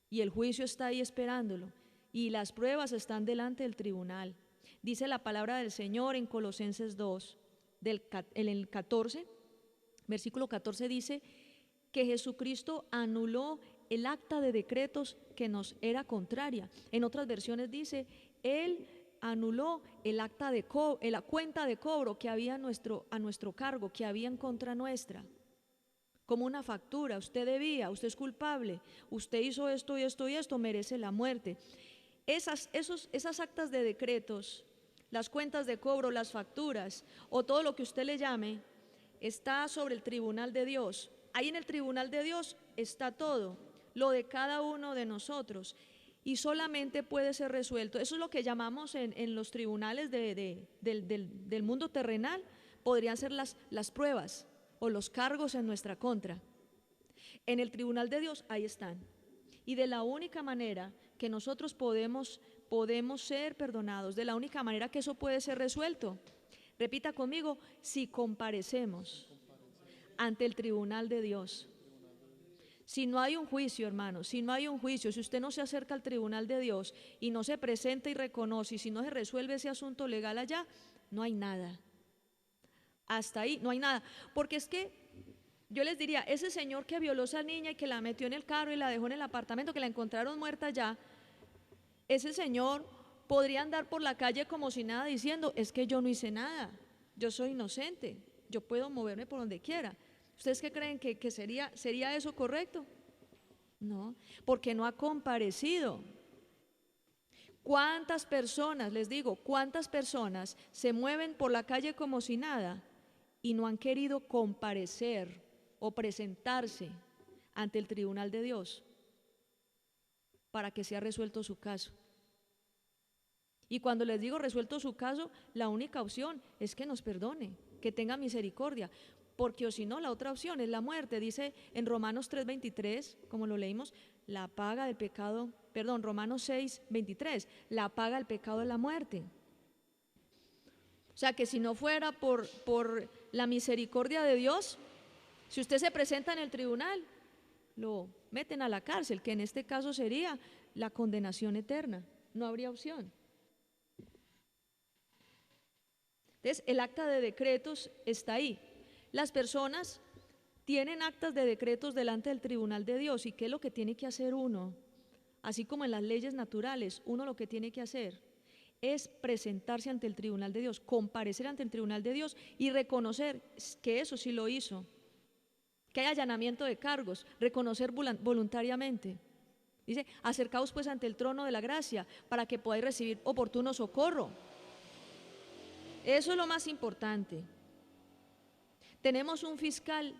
y el juicio está ahí esperándolo y las pruebas están delante del tribunal. Dice la palabra del Señor en Colosenses 2, en el 14, versículo 14 dice que Jesucristo anuló el acta de decretos que nos era contraria. En otras versiones dice, Él anuló el acta de la cuenta de cobro que había a nuestro cargo, que había en contra nuestra. Como una factura, usted debía, usted es culpable, usted hizo esto y esto y esto, merece la muerte. Esas actas de decretos, las cuentas de cobro, las facturas o todo lo que usted le llame, está sobre el tribunal de Dios. Ahí en el tribunal de Dios está todo, lo de cada uno de nosotros y solamente puede ser resuelto. Eso es lo que llamamos en los tribunales del mundo terrenal, podrían ser las pruebas o los cargos en nuestra contra. En el tribunal de Dios ahí están. Y de la única manera que nosotros podemos ser perdonados, de la única manera que eso puede ser resuelto, repita conmigo, si comparecemos ante el tribunal de Dios. Si no hay un juicio, hermanos, si no hay un juicio, si usted no se acerca al tribunal de Dios y no se presenta y reconoce, y si no se resuelve ese asunto legal allá, no hay nada. Hasta ahí no hay nada, porque es que yo les diría, ese señor que violó a esa niña y que la metió en el carro y la dejó en el apartamento, que la encontraron muerta allá, ese señor podría andar por la calle como si nada diciendo, es que yo no hice nada, yo soy inocente, yo puedo moverme por donde quiera. ¿Ustedes qué creen que sería eso correcto? No, porque no ha comparecido. ¿Cuántas personas, les digo, cuántas personas se mueven por la calle como si nada y no han querido comparecer o presentarse ante el tribunal de Dios para que sea resuelto su caso? Y cuando les digo resuelto su caso, la única opción es que nos perdone, que tenga misericordia, porque o si no, la otra opción es la muerte. Dice en Romanos 3:23, como lo leímos, la paga del pecado, Romanos 6:23, la paga del pecado es la muerte. O sea que si no fuera por la misericordia de Dios, si usted se presenta en el tribunal, lo meten a la cárcel, que en este caso sería la condenación eterna, no habría opción. Entonces, el acta de decretos está ahí. Las personas tienen actas de decretos delante del tribunal de Dios. ¿Y qué es lo que tiene que hacer uno? Así como en las leyes naturales, uno lo que tiene que hacer es presentarse ante el tribunal de Dios, comparecer ante el tribunal de Dios y reconocer que eso sí lo hizo, que hay allanamiento de cargos, reconocer voluntariamente. Dice, acercaos pues ante el trono de la gracia para que podáis recibir oportuno socorro. Eso es lo más importante. Tenemos un fiscal,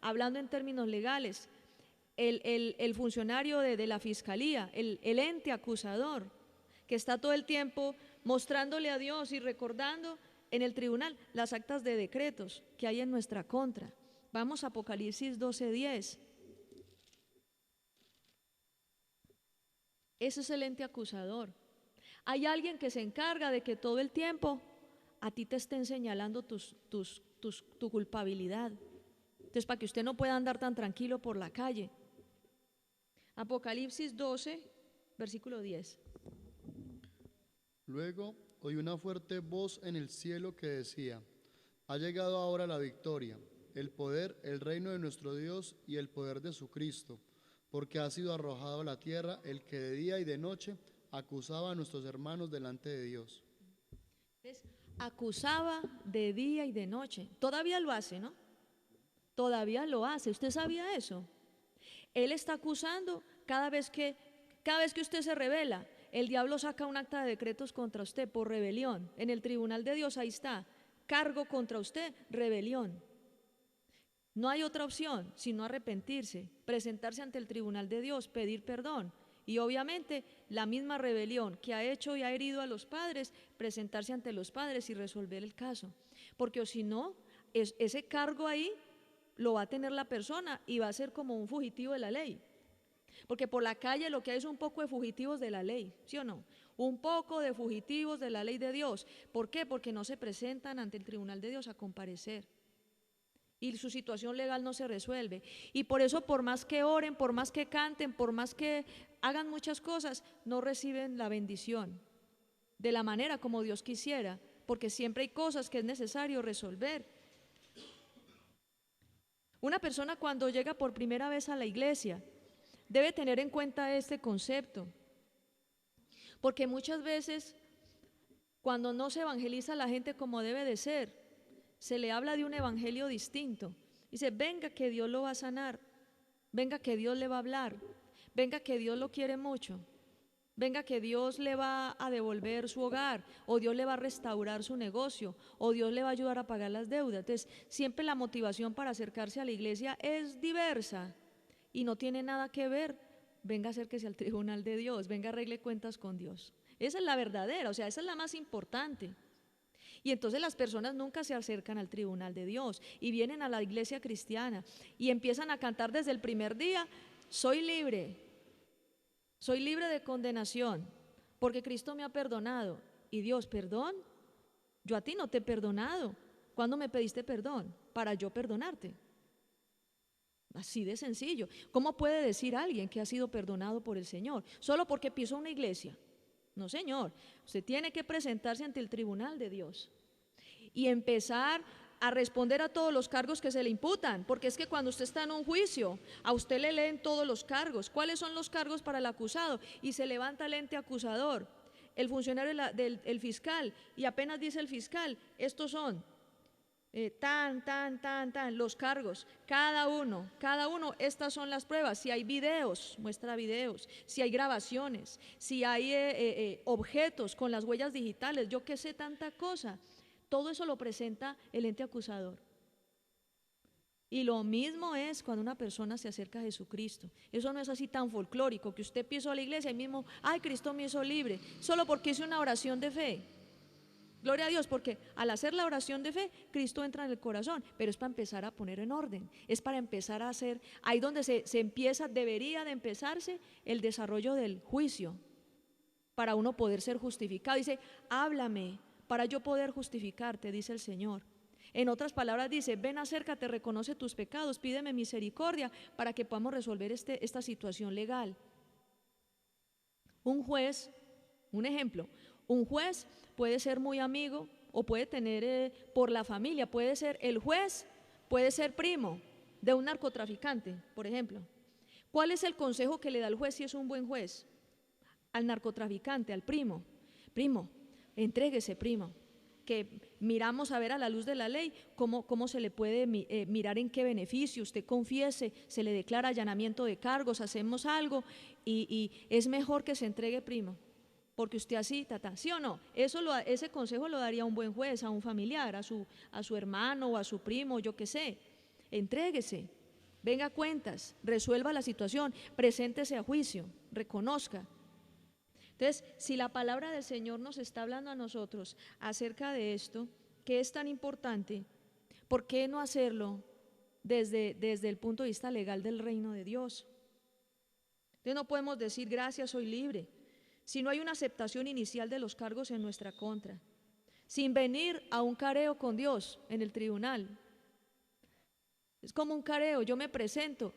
hablando en términos legales, el funcionario de la fiscalía, el ente acusador, que está todo el tiempo mostrándole a Dios y recordando en el tribunal las actas de decretos que hay en nuestra contra. Vamos a Apocalipsis 12:10. Ese es el ente acusador. Hay alguien que se encarga de que todo el tiempo a ti te estén señalando tu culpabilidad. Entonces, para que usted no pueda andar tan tranquilo por la calle. Apocalipsis 12, versículo 10. Luego oí una fuerte voz en el cielo que decía: ha llegado ahora la victoria, el poder, el reino de nuestro Dios y el poder de su Cristo, porque ha sido arrojado a la tierra el que de día y de noche acusaba a nuestros hermanos delante de Dios. Entonces, acusaba de día y de noche. Todavía lo hace, ¿no? Todavía lo hace. ¿Usted sabía eso? Él está acusando cada vez que usted se rebela. El diablo saca un acta de decretos contra usted por rebelión. En el tribunal de Dios ahí está. Cargo contra usted, rebelión. No hay otra opción sino arrepentirse, presentarse ante el tribunal de Dios, pedir perdón. Y obviamente la misma rebelión que ha hecho y ha herido a los padres, presentarse ante los padres y resolver el caso. Porque o si no, ese cargo ahí lo va a tener la persona y va a ser como un fugitivo de la ley. Porque por la calle lo que hay es un poco de fugitivos de la ley, ¿sí o no? Un poco de fugitivos de la ley de Dios. ¿Por qué? Porque no se presentan ante el tribunal de Dios a comparecer. Y su situación legal no se resuelve. Y por eso, por más que oren, por más que canten, por más que hagan muchas cosas, no reciben la bendición de la manera como Dios quisiera, porque siempre hay cosas que es necesario resolver. Una persona cuando llega por primera vez a la iglesia debe tener en cuenta este concepto, porque muchas veces cuando no se evangeliza a la gente como debe de ser, se le habla de un evangelio distinto. Dice, venga que Dios lo va a sanar, venga que Dios le va a hablar, venga que Dios lo quiere mucho, venga que Dios le va a devolver su hogar, o Dios le va a restaurar su negocio, o Dios le va a ayudar a pagar las deudas. Entonces, siempre la motivación para acercarse a la iglesia es diversa y no tiene nada que ver. Venga, acérquese al tribunal de Dios, venga, arregle cuentas con Dios. Esa es la verdadera, o sea, esa es la más importante. Y entonces las personas nunca se acercan al tribunal de Dios y vienen a la iglesia cristiana y empiezan a cantar desde el primer día: soy libre de condenación, porque Cristo me ha perdonado. Y Dios, ¿perdón? Yo a ti no te he perdonado. ¿Cuándo me pediste perdón? Para yo perdonarte. Así de sencillo. ¿Cómo puede decir alguien que ha sido perdonado por el Señor solo porque pisó una iglesia? No, señor, usted tiene que presentarse ante el tribunal de Dios y empezar a responder a todos los cargos que se le imputan, porque es que cuando usted está en un juicio, a usted le leen todos los cargos. ¿Cuáles son los cargos para el acusado? Y se levanta el ente acusador, el funcionario del fiscal, y apenas dice el fiscal, estos son los cargos, cada uno, estas son las pruebas. Si hay videos, muestra videos. Si hay grabaciones, si hay objetos con las huellas digitales, yo qué sé, tanta cosa. Todo eso lo presenta el ente acusador. Y lo mismo es cuando una persona se acerca a Jesucristo. Eso no es así tan folclórico, que usted pisó a la iglesia y mismo, ay, Cristo me hizo libre, solo porque hice una oración de fe. Gloria a Dios, porque al hacer la oración de fe, Cristo entra en el corazón, pero es para empezar a poner en orden, es para empezar a hacer, ahí donde se empieza, debería de empezarse el desarrollo del juicio, para uno poder ser justificado. Dice, háblame, para yo poder justificarte, dice el Señor. En otras palabras dice, ven, acércate, reconoce tus pecados, pídeme misericordia, para que podamos resolver esta situación legal. Un juez, un ejemplo, un juez puede ser muy amigo o puede tener por la familia, puede ser el juez, puede ser primo de un narcotraficante, por ejemplo. ¿Cuál es el consejo que le da el juez si es un buen juez? Al narcotraficante, al primo: primo, entréguese, primo, que miramos a ver a la luz de la ley cómo se le puede mirar en qué beneficio, usted confiese, se le declara allanamiento de cargos, hacemos algo y es mejor que se entregue, primo, porque usted así, ¿sí o no? Ese consejo lo daría un buen juez a un familiar, a su hermano o a su primo, yo qué sé. Entréguese, venga a cuentas, resuelva la situación, preséntese a juicio, reconozca. Entonces, si la palabra del Señor nos está hablando a nosotros acerca de esto, que es tan importante, ¿por qué no hacerlo desde el punto de vista legal del reino de Dios? Entonces no podemos decir, gracias, soy libre. si no hay una aceptación inicial de los cargos en nuestra contra, sin venir a un careo con Dios en el tribunal. Es como un careo, yo me presento.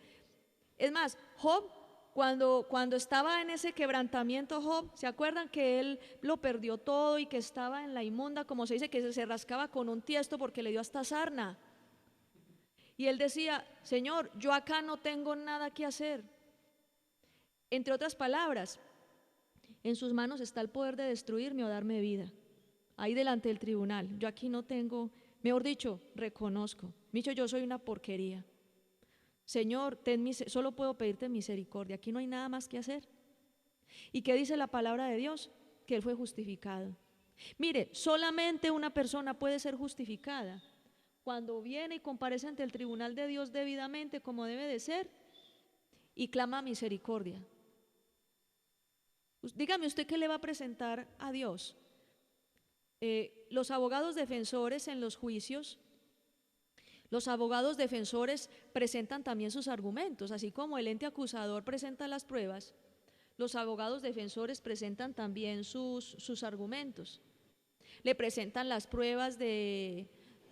Es más, Job, cuando estaba en ese quebrantamiento, Job, ¿se acuerdan que él lo perdió todo y que estaba en la inmunda, como se dice, que se rascaba con un tiesto porque le dio hasta sarna? Y él decía, Señor, yo acá no tengo nada que hacer. Entre otras palabras, en sus manos está el poder de destruirme o darme vida. Ahí delante del tribunal, yo aquí no tengo, mejor dicho, reconozco. Micho, yo soy una porquería. Señor, solo puedo pedirte misericordia, aquí no hay nada más que hacer. ¿Y qué dice la palabra de Dios? Que Él fue justificado. Mire, solamente una persona puede ser justificada cuando viene y comparece ante el tribunal de Dios debidamente como debe de ser y clama misericordia. Dígame usted qué le va a presentar a Dios. Los abogados defensores en los juicios, los abogados defensores presentan también sus argumentos, así como el ente acusador presenta las pruebas, los abogados defensores presentan también sus argumentos. Le presentan las pruebas de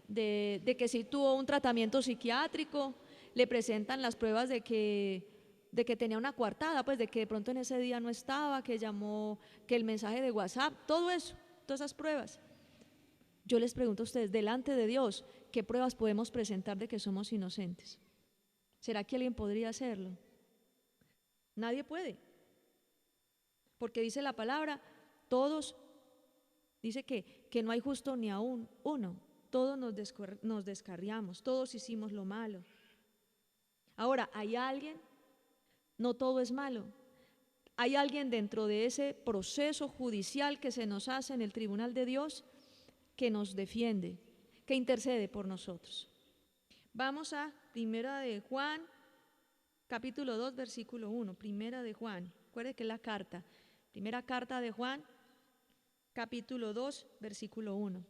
que si tuvo un tratamiento psiquiátrico, le presentan las pruebas de que tenía una coartada, pues de que de pronto en ese día no estaba, que llamó, que el mensaje de WhatsApp, todo eso, todas esas pruebas. Yo les pregunto a ustedes, delante de Dios, ¿qué pruebas podemos presentar de que somos inocentes? ¿Será que alguien podría hacerlo? Nadie puede. Porque dice la palabra, todos, dice que no hay justo ni aún uno, todos nos descarriamos, todos hicimos lo malo. Ahora, ¿hay alguien? No todo es malo. Hay alguien dentro de ese proceso judicial que se nos hace en el tribunal de Dios que nos defiende, que intercede por nosotros. Vamos a Primera de Juan, capítulo 2, versículo 1. Primera de Juan, recuerde que es la carta. Primera carta de Juan, capítulo 2, versículo 1.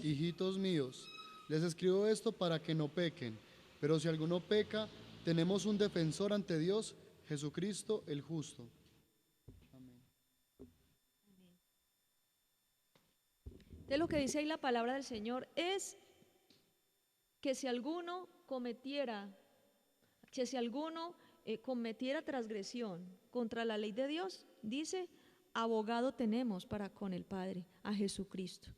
Hijitos míos, les escribo esto para que no pequen, pero si alguno peca, tenemos un defensor ante Dios, Jesucristo el justo. Amén. Entonces lo que dice ahí la palabra del Señor es que si alguno cometiera transgresión contra la ley de Dios, dice, abogado tenemos para con el Padre, a Jesucristo.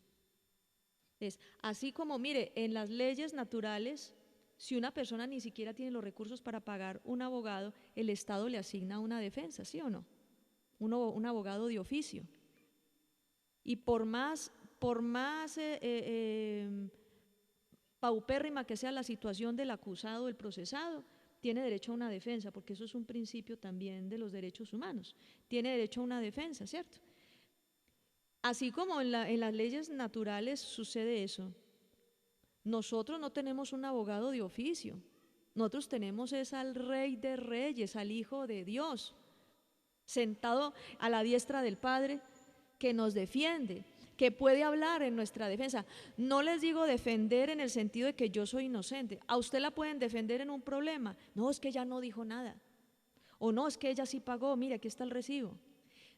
Es así como, mire, en las leyes naturales, si una persona ni siquiera tiene los recursos para pagar un abogado, el Estado le asigna una defensa, ¿sí o no? Un abogado de oficio. Y por más paupérrima que sea la situación del acusado o el procesado, tiene derecho a una defensa, porque eso es un principio también de los derechos humanos. Tiene derecho a una defensa, ¿cierto? Así como en las leyes naturales sucede eso, nosotros no tenemos un abogado de oficio, nosotros tenemos es al Rey de Reyes, al Hijo de Dios, sentado a la diestra del Padre, que nos defiende, que puede hablar en nuestra defensa. No les digo defender en el sentido de que yo soy inocente. A usted la pueden defender en un problema. No, es que ella no dijo nada. O no, es que ella sí pagó, mire, aquí está el recibo.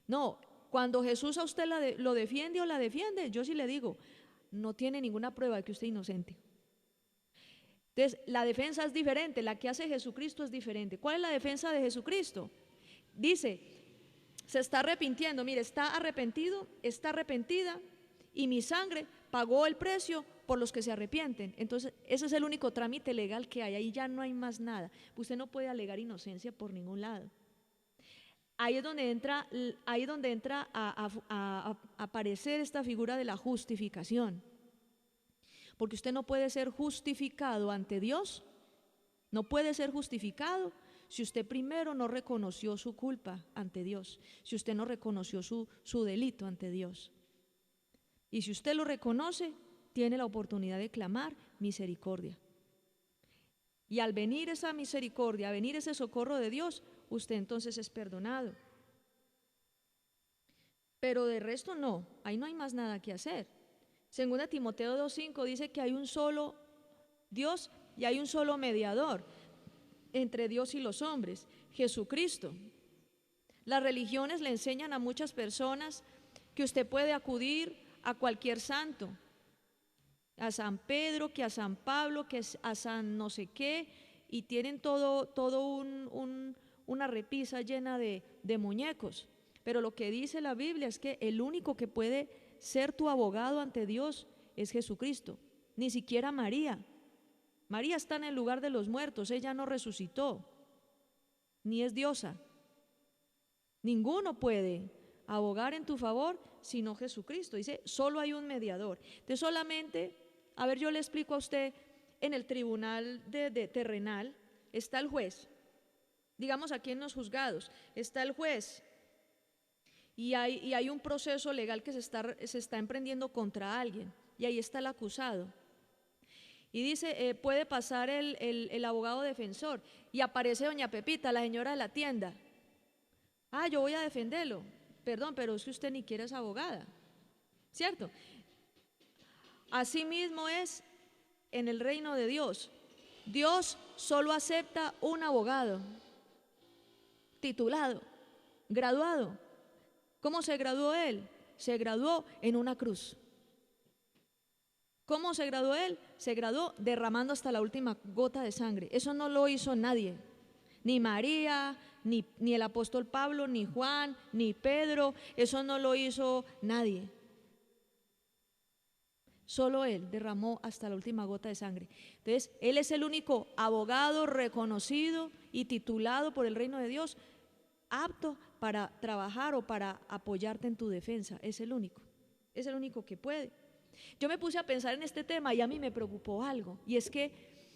No, cuando Jesús a usted lo defiende o la defiende, yo sí le digo, no tiene ninguna prueba de que usted es inocente. Entonces, la defensa es diferente, la que hace Jesucristo es diferente. ¿Cuál es la defensa de Jesucristo? Dice, se está arrepintiendo, mire, está arrepentido, está arrepentida y mi sangre pagó el precio por los que se arrepienten. Entonces, ese es el único trámite legal que hay, ahí ya no hay más nada. Usted no puede alegar inocencia por ningún lado. Ahí es donde entra a aparecer esta figura de la justificación. Porque usted no puede ser justificado ante Dios, no puede ser justificado si usted primero no reconoció su culpa ante Dios, si usted no reconoció su delito ante Dios. Y si usted lo reconoce, tiene la oportunidad de clamar misericordia. Y al venir esa misericordia, a venir ese socorro de Dios, usted entonces es perdonado. Pero de resto no, ahí no hay más nada que hacer. Segunda Timoteo 2:5 dice que hay un solo Dios y hay un solo mediador entre Dios y los hombres, Jesucristo. Las religiones le enseñan a muchas personas que usted puede acudir a cualquier santo, a San Pedro, que a San Pablo, que a San no sé qué, y tienen una repisa llena de muñecos. Pero lo que dice la Biblia es que el único que puede ser tu abogado ante Dios es Jesucristo, ni siquiera María. María está en el lugar de los muertos, ella no resucitó, ni es diosa. Ninguno puede abogar en tu favor sino Jesucristo. Dice, solo hay un mediador. Entonces solamente, a ver, yo le explico a usted, en el tribunal de terrenal está el juez. Digamos aquí en los juzgados, está el juez y hay un proceso legal que se está emprendiendo contra alguien y ahí está el acusado. Y dice, puede pasar el abogado defensor y aparece doña Pepita, la señora de la tienda. Ah, yo voy a defenderlo. Perdón, pero es que usted ni quiere es abogada, ¿cierto? Así mismo es en el reino de Dios. Dios solo acepta un abogado, titulado, graduado. ¿Cómo se graduó él? Se graduó en una cruz. ¿Cómo se graduó él? Se graduó derramando hasta la última gota de sangre. Eso no lo hizo nadie. Ni María, ni el apóstol Pablo, ni Juan, ni Pedro. Eso no lo hizo nadie. Solo él derramó hasta la última gota de sangre. Entonces, él es el único abogado reconocido y titulado por el reino de Dios, apto para trabajar o para apoyarte en tu defensa. Es el único que puede. Yo me puse a pensar en este tema y a mí me preocupó algo, y es que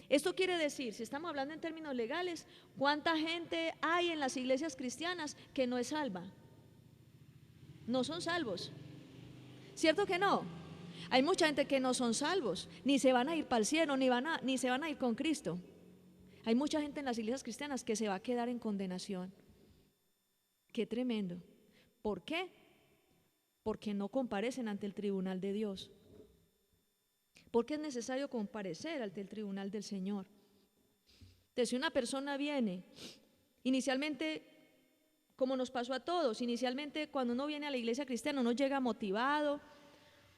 esto quiere decir, si estamos hablando en términos legales, ¿cuánta gente hay en las iglesias cristianas que no es salva? No son salvos. ¿Cierto que no? Hay mucha gente que no son salvos, ni se van a ir para el cielo, ni se van a ir con Cristo. Hay mucha gente en las iglesias cristianas que se va a quedar en condenación. Qué tremendo. ¿Por qué? Porque no comparecen ante el tribunal de Dios. Porque es necesario comparecer ante el tribunal del Señor. Entonces, si una persona viene, inicialmente, como nos pasó a todos, inicialmente cuando uno viene a la iglesia cristiana, uno llega motivado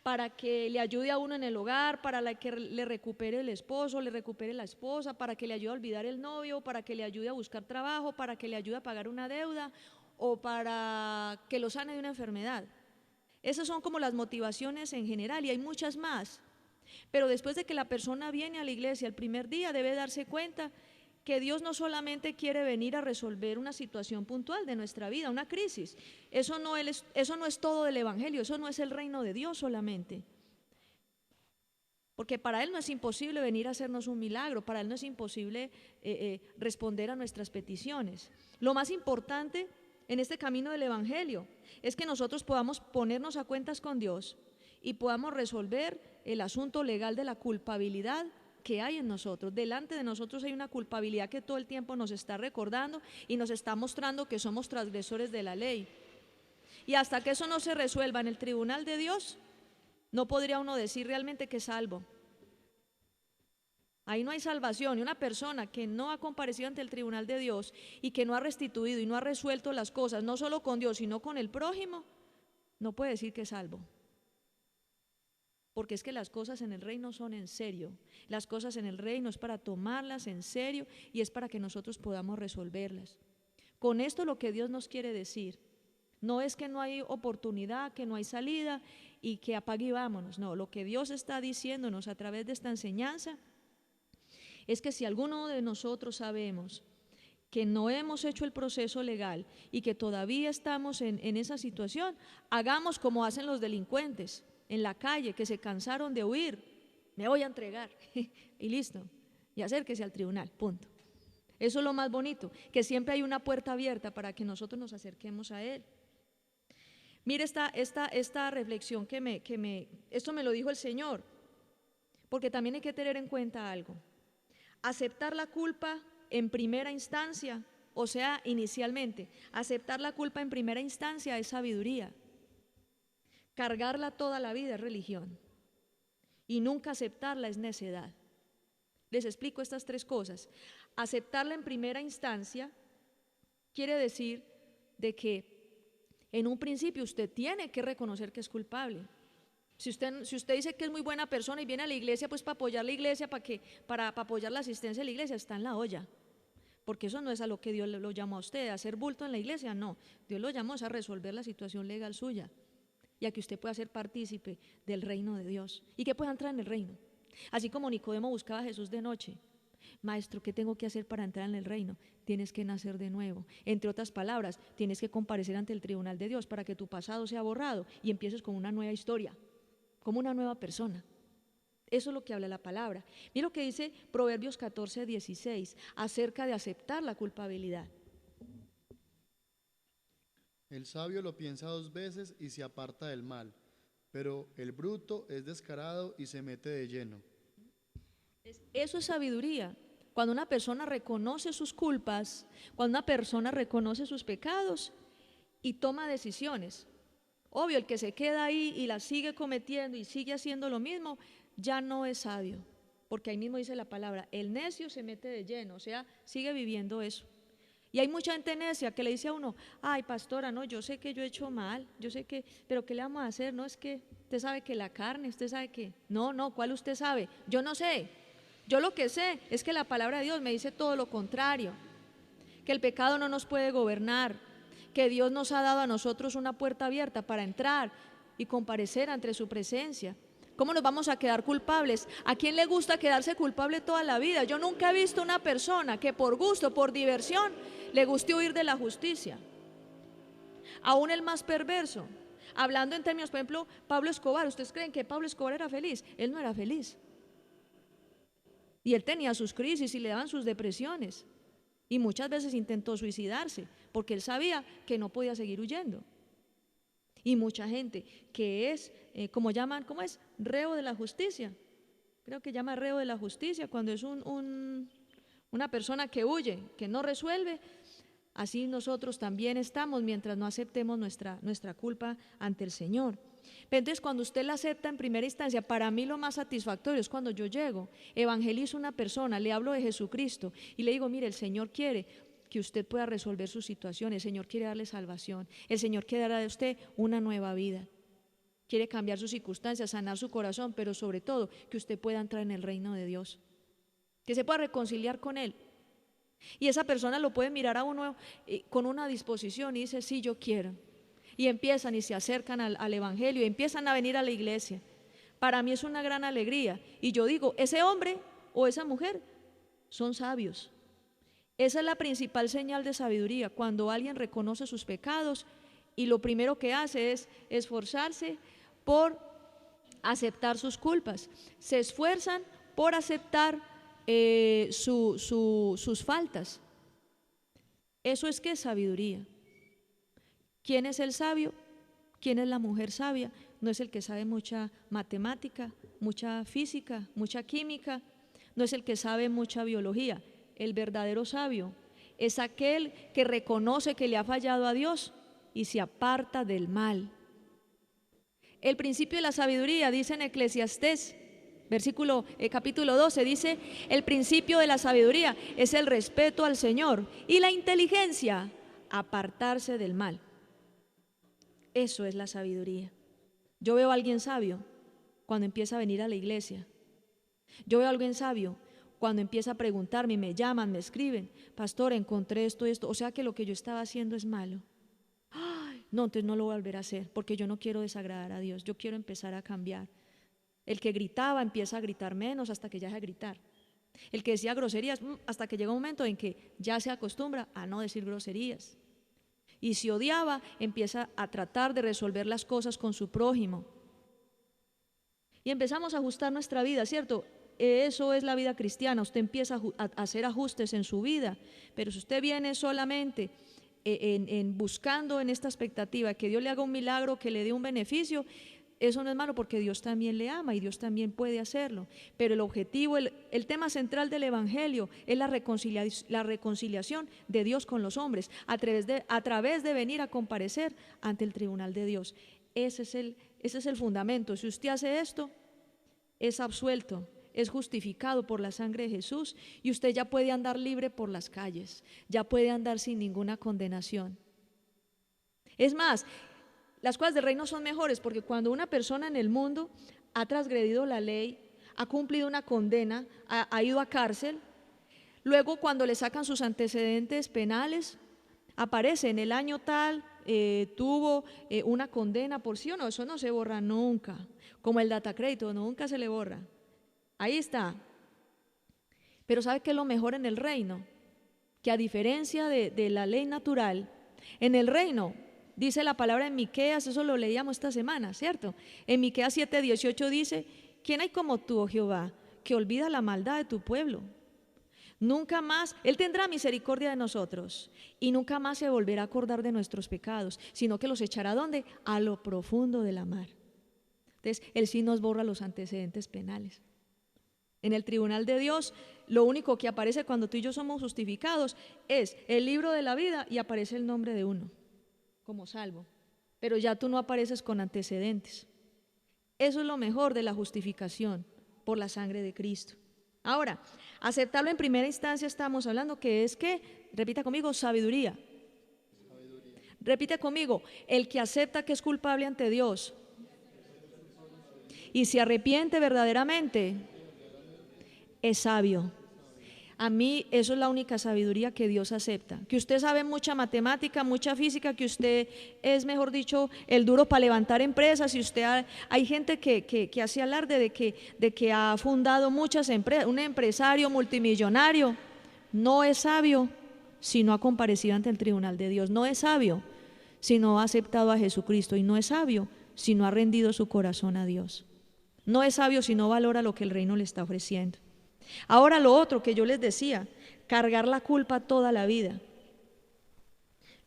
para que le ayude a uno en el hogar, para que le recupere el esposo, le recupere la esposa, para que le ayude a olvidar el novio, para que le ayude a buscar trabajo, para que le ayude a pagar una deuda o para que lo sane de una enfermedad. Esas son como las motivaciones en general y hay muchas más. Pero después de que la persona viene a la iglesia el primer día, debe darse cuenta que Dios no solamente quiere venir a resolver una situación puntual de nuestra vida, una crisis. Eso no es todo del evangelio, eso no es el reino de Dios solamente. Porque para Él no es imposible venir a hacernos un milagro, para Él no es imposible responder a nuestras peticiones. Lo más importante en este camino del evangelio es que nosotros podamos ponernos a cuentas con Dios y podamos resolver el asunto legal de la culpabilidad que hay en nosotros. Delante de nosotros hay una culpabilidad que todo el tiempo nos está recordando y nos está mostrando que somos transgresores de la ley. Y hasta que eso no se resuelva en el tribunal de Dios, no podría uno decir realmente que es salvo. Ahí no hay salvación, y una persona que no ha comparecido ante el tribunal de Dios y que no ha restituido y no ha resuelto las cosas, no solo con Dios, sino con el prójimo, no puede decir que es salvo. Porque es que las cosas en el reino son en serio. Las cosas en el reino es para tomarlas en serio y es para que nosotros podamos resolverlas. Con esto lo que Dios nos quiere decir no es que no hay oportunidad, que no hay salida y que apague y vámonos. No, lo que Dios está diciéndonos a través de esta enseñanza es que si alguno de nosotros sabemos que no hemos hecho el proceso legal y que todavía estamos en esa situación, hagamos como hacen los delincuentes en la calle, que se cansaron de huir. Me voy a entregar y listo, y acérquese al tribunal, punto. Eso es lo más bonito, que siempre hay una puerta abierta para que nosotros nos acerquemos a Él. Mire esta reflexión esto me lo dijo el Señor, porque también hay que tener en cuenta algo. Aceptar la culpa en primera instancia, o sea, inicialmente, aceptar la culpa en primera instancia es sabiduría. Cargarla toda la vida es religión. y nunca aceptarla es necedad. Les explico estas tres cosas. Aceptarla en primera instancia quiere decir de que en un principio usted tiene que reconocer que es culpable. Si usted dice que es muy buena persona y viene a la iglesia pues para apoyar la iglesia, para apoyar la asistencia de la iglesia, está en la olla. Porque eso no es a lo que Dios lo llamó a usted, a hacer bulto en la iglesia, no. Dios lo llamó a resolver la situación legal suya y a que usted pueda ser partícipe del reino de Dios y que pueda entrar en el reino. Así como Nicodemo buscaba a Jesús de noche. Maestro, ¿qué tengo que hacer para entrar en el reino? Tienes que nacer de nuevo. Entre otras palabras, tienes que comparecer ante el tribunal de Dios para que tu pasado sea borrado y empieces con una nueva historia, como una nueva persona. Eso es lo que habla la palabra. Mira lo que dice Proverbios 14:16 acerca de aceptar la culpabilidad. El sabio lo piensa 2 veces y se aparta del mal, pero el bruto es descarado y se mete de lleno. Eso es sabiduría. Cuando una persona reconoce sus culpas, cuando una persona reconoce sus pecados y toma decisiones. Obvio, el que se queda ahí y la sigue cometiendo y sigue haciendo lo mismo, ya no es sabio, porque ahí mismo dice la palabra, el necio se mete de lleno, o sea, sigue viviendo eso. Y hay mucha gente necia que le dice a uno, ay pastora, no, yo sé que yo he hecho mal, yo sé que, pero ¿qué le vamos a hacer? No, es que usted sabe que la carne, usted sabe que, no, ¿cuál usted sabe? Yo no sé, yo lo que sé es que la palabra de Dios me dice todo lo contrario, que el pecado no nos puede gobernar, que Dios nos ha dado a nosotros una puerta abierta para entrar y comparecer ante su presencia. ¿Cómo nos vamos a quedar culpables? ¿A quién le gusta quedarse culpable toda la vida? Yo nunca he visto una persona que por gusto, por diversión, le guste huir de la justicia. Aún el más perverso. Hablando en términos, por ejemplo, Pablo Escobar. ¿Ustedes creen que Pablo Escobar era feliz? Él no era feliz. Y él tenía sus crisis y le daban sus depresiones. Y muchas veces intentó suicidarse porque él sabía que no podía seguir huyendo. Y mucha gente que es, ¿cómo es? Reo de la justicia. Creo que llama reo de la justicia cuando es una persona que huye, que no resuelve. Así nosotros también estamos mientras no aceptemos nuestra culpa ante el Señor. Pero entonces cuando usted la acepta en primera instancia, para mí lo más satisfactorio es cuando yo llego, evangelizo a una persona, le hablo de Jesucristo y le digo, mire, el Señor quiere que usted pueda resolver su situación, el Señor quiere darle salvación, el Señor quiere darle a usted una nueva vida, quiere cambiar sus circunstancias, sanar su corazón, pero sobre todo que usted pueda entrar en el reino de Dios, que se pueda reconciliar con Él. Y esa persona lo puede mirar a uno con una disposición y dice, sí, yo quiero. Y empiezan y se acercan al Evangelio y empiezan a venir a la iglesia. Para mí es una gran alegría. Y yo digo, ese hombre o esa mujer son sabios. Esa es la principal señal de sabiduría, cuando alguien reconoce sus pecados y lo primero que hace es esforzarse por aceptar sus culpas. Se esfuerzan por aceptar sus faltas. Eso es que es sabiduría. ¿Quién es el sabio? ¿Quién es la mujer sabia? No es el que sabe mucha matemática, mucha física, mucha química, no es el que sabe mucha biología. El verdadero sabio es aquel que reconoce que le ha fallado a Dios y se aparta del mal. El principio de la sabiduría, dice en Eclesiastés, capítulo 12, dice, el principio de la sabiduría es el respeto al Señor y la inteligencia, apartarse del mal. Eso es la sabiduría. Yo veo a alguien sabio cuando empieza a venir a la iglesia. Yo veo a alguien sabio cuando empieza a preguntarme, me llaman, me escriben, pastor, encontré esto, o sea que lo que yo estaba haciendo es malo. Ay, no, entonces no lo voy a volver a hacer, porque yo no quiero desagradar a Dios, yo quiero empezar a cambiar. El que gritaba empieza a gritar menos hasta que ya deja de gritar. El que decía groserías, hasta que llega un momento en que ya se acostumbra a no decir groserías. Y si odiaba, empieza a tratar de resolver las cosas con su prójimo. Y empezamos a ajustar nuestra vida, ¿cierto? Eso es la vida cristiana, usted empieza a hacer ajustes en su vida, pero si usted viene solamente buscando en esta expectativa que Dios le haga un milagro, que le dé un beneficio, eso no es malo porque Dios también le ama y Dios también puede hacerlo, pero el objetivo, el tema central del Evangelio es la reconciliación de Dios con los hombres a través de venir a comparecer ante el tribunal de Dios. Ese es el fundamento. Si usted hace esto, es absuelto, es justificado por la sangre de Jesús y usted ya puede andar libre por las calles, ya puede andar sin ninguna condenación. Es más, las cosas del reino son mejores porque cuando una persona en el mundo ha transgredido la ley, ha cumplido una condena, ha ido a cárcel, luego cuando le sacan sus antecedentes penales, aparece en el año tal, tuvo una condena por sí o no, eso no se borra nunca, como el datacrédito, nunca se le borra. Ahí está. Pero ¿sabe qué es lo mejor en el reino? Que a diferencia de la ley natural, en el reino, dice la palabra en Miqueas, eso lo leíamos esta semana, ¿cierto? En Miqueas 7:18 dice, ¿quién hay como tú, oh Jehová, que olvida la maldad de tu pueblo? Nunca más, Él tendrá misericordia de nosotros y nunca más se volverá a acordar de nuestros pecados, sino que los echará ¿a dónde? A lo profundo de la mar. Entonces, Él sí nos borra los antecedentes penales. En el tribunal de Dios, lo único que aparece cuando tú y yo somos justificados es el libro de la vida y aparece el nombre de uno como salvo, pero ya tú no apareces con antecedentes. Eso es lo mejor de la justificación por la sangre de Cristo. Ahora, aceptarlo en primera instancia estamos hablando que es que, repita conmigo, sabiduría. Repite conmigo, el que acepta que es culpable ante Dios y se arrepiente verdaderamente es sabio. A mí eso es la única sabiduría que Dios acepta. Que usted sabe mucha matemática, mucha física, que usted es, mejor dicho, el duro para levantar empresas. Y usted hay gente que hace alarde de que ha fundado muchas empresas, un empresario multimillonario. No es sabio si no ha comparecido ante el tribunal de Dios. No es sabio si no ha aceptado a Jesucristo. Y no es sabio si no ha rendido su corazón a Dios. No es sabio si no valora lo que el reino le está ofreciendo. Ahora lo otro que yo les decía, cargar la culpa toda la vida.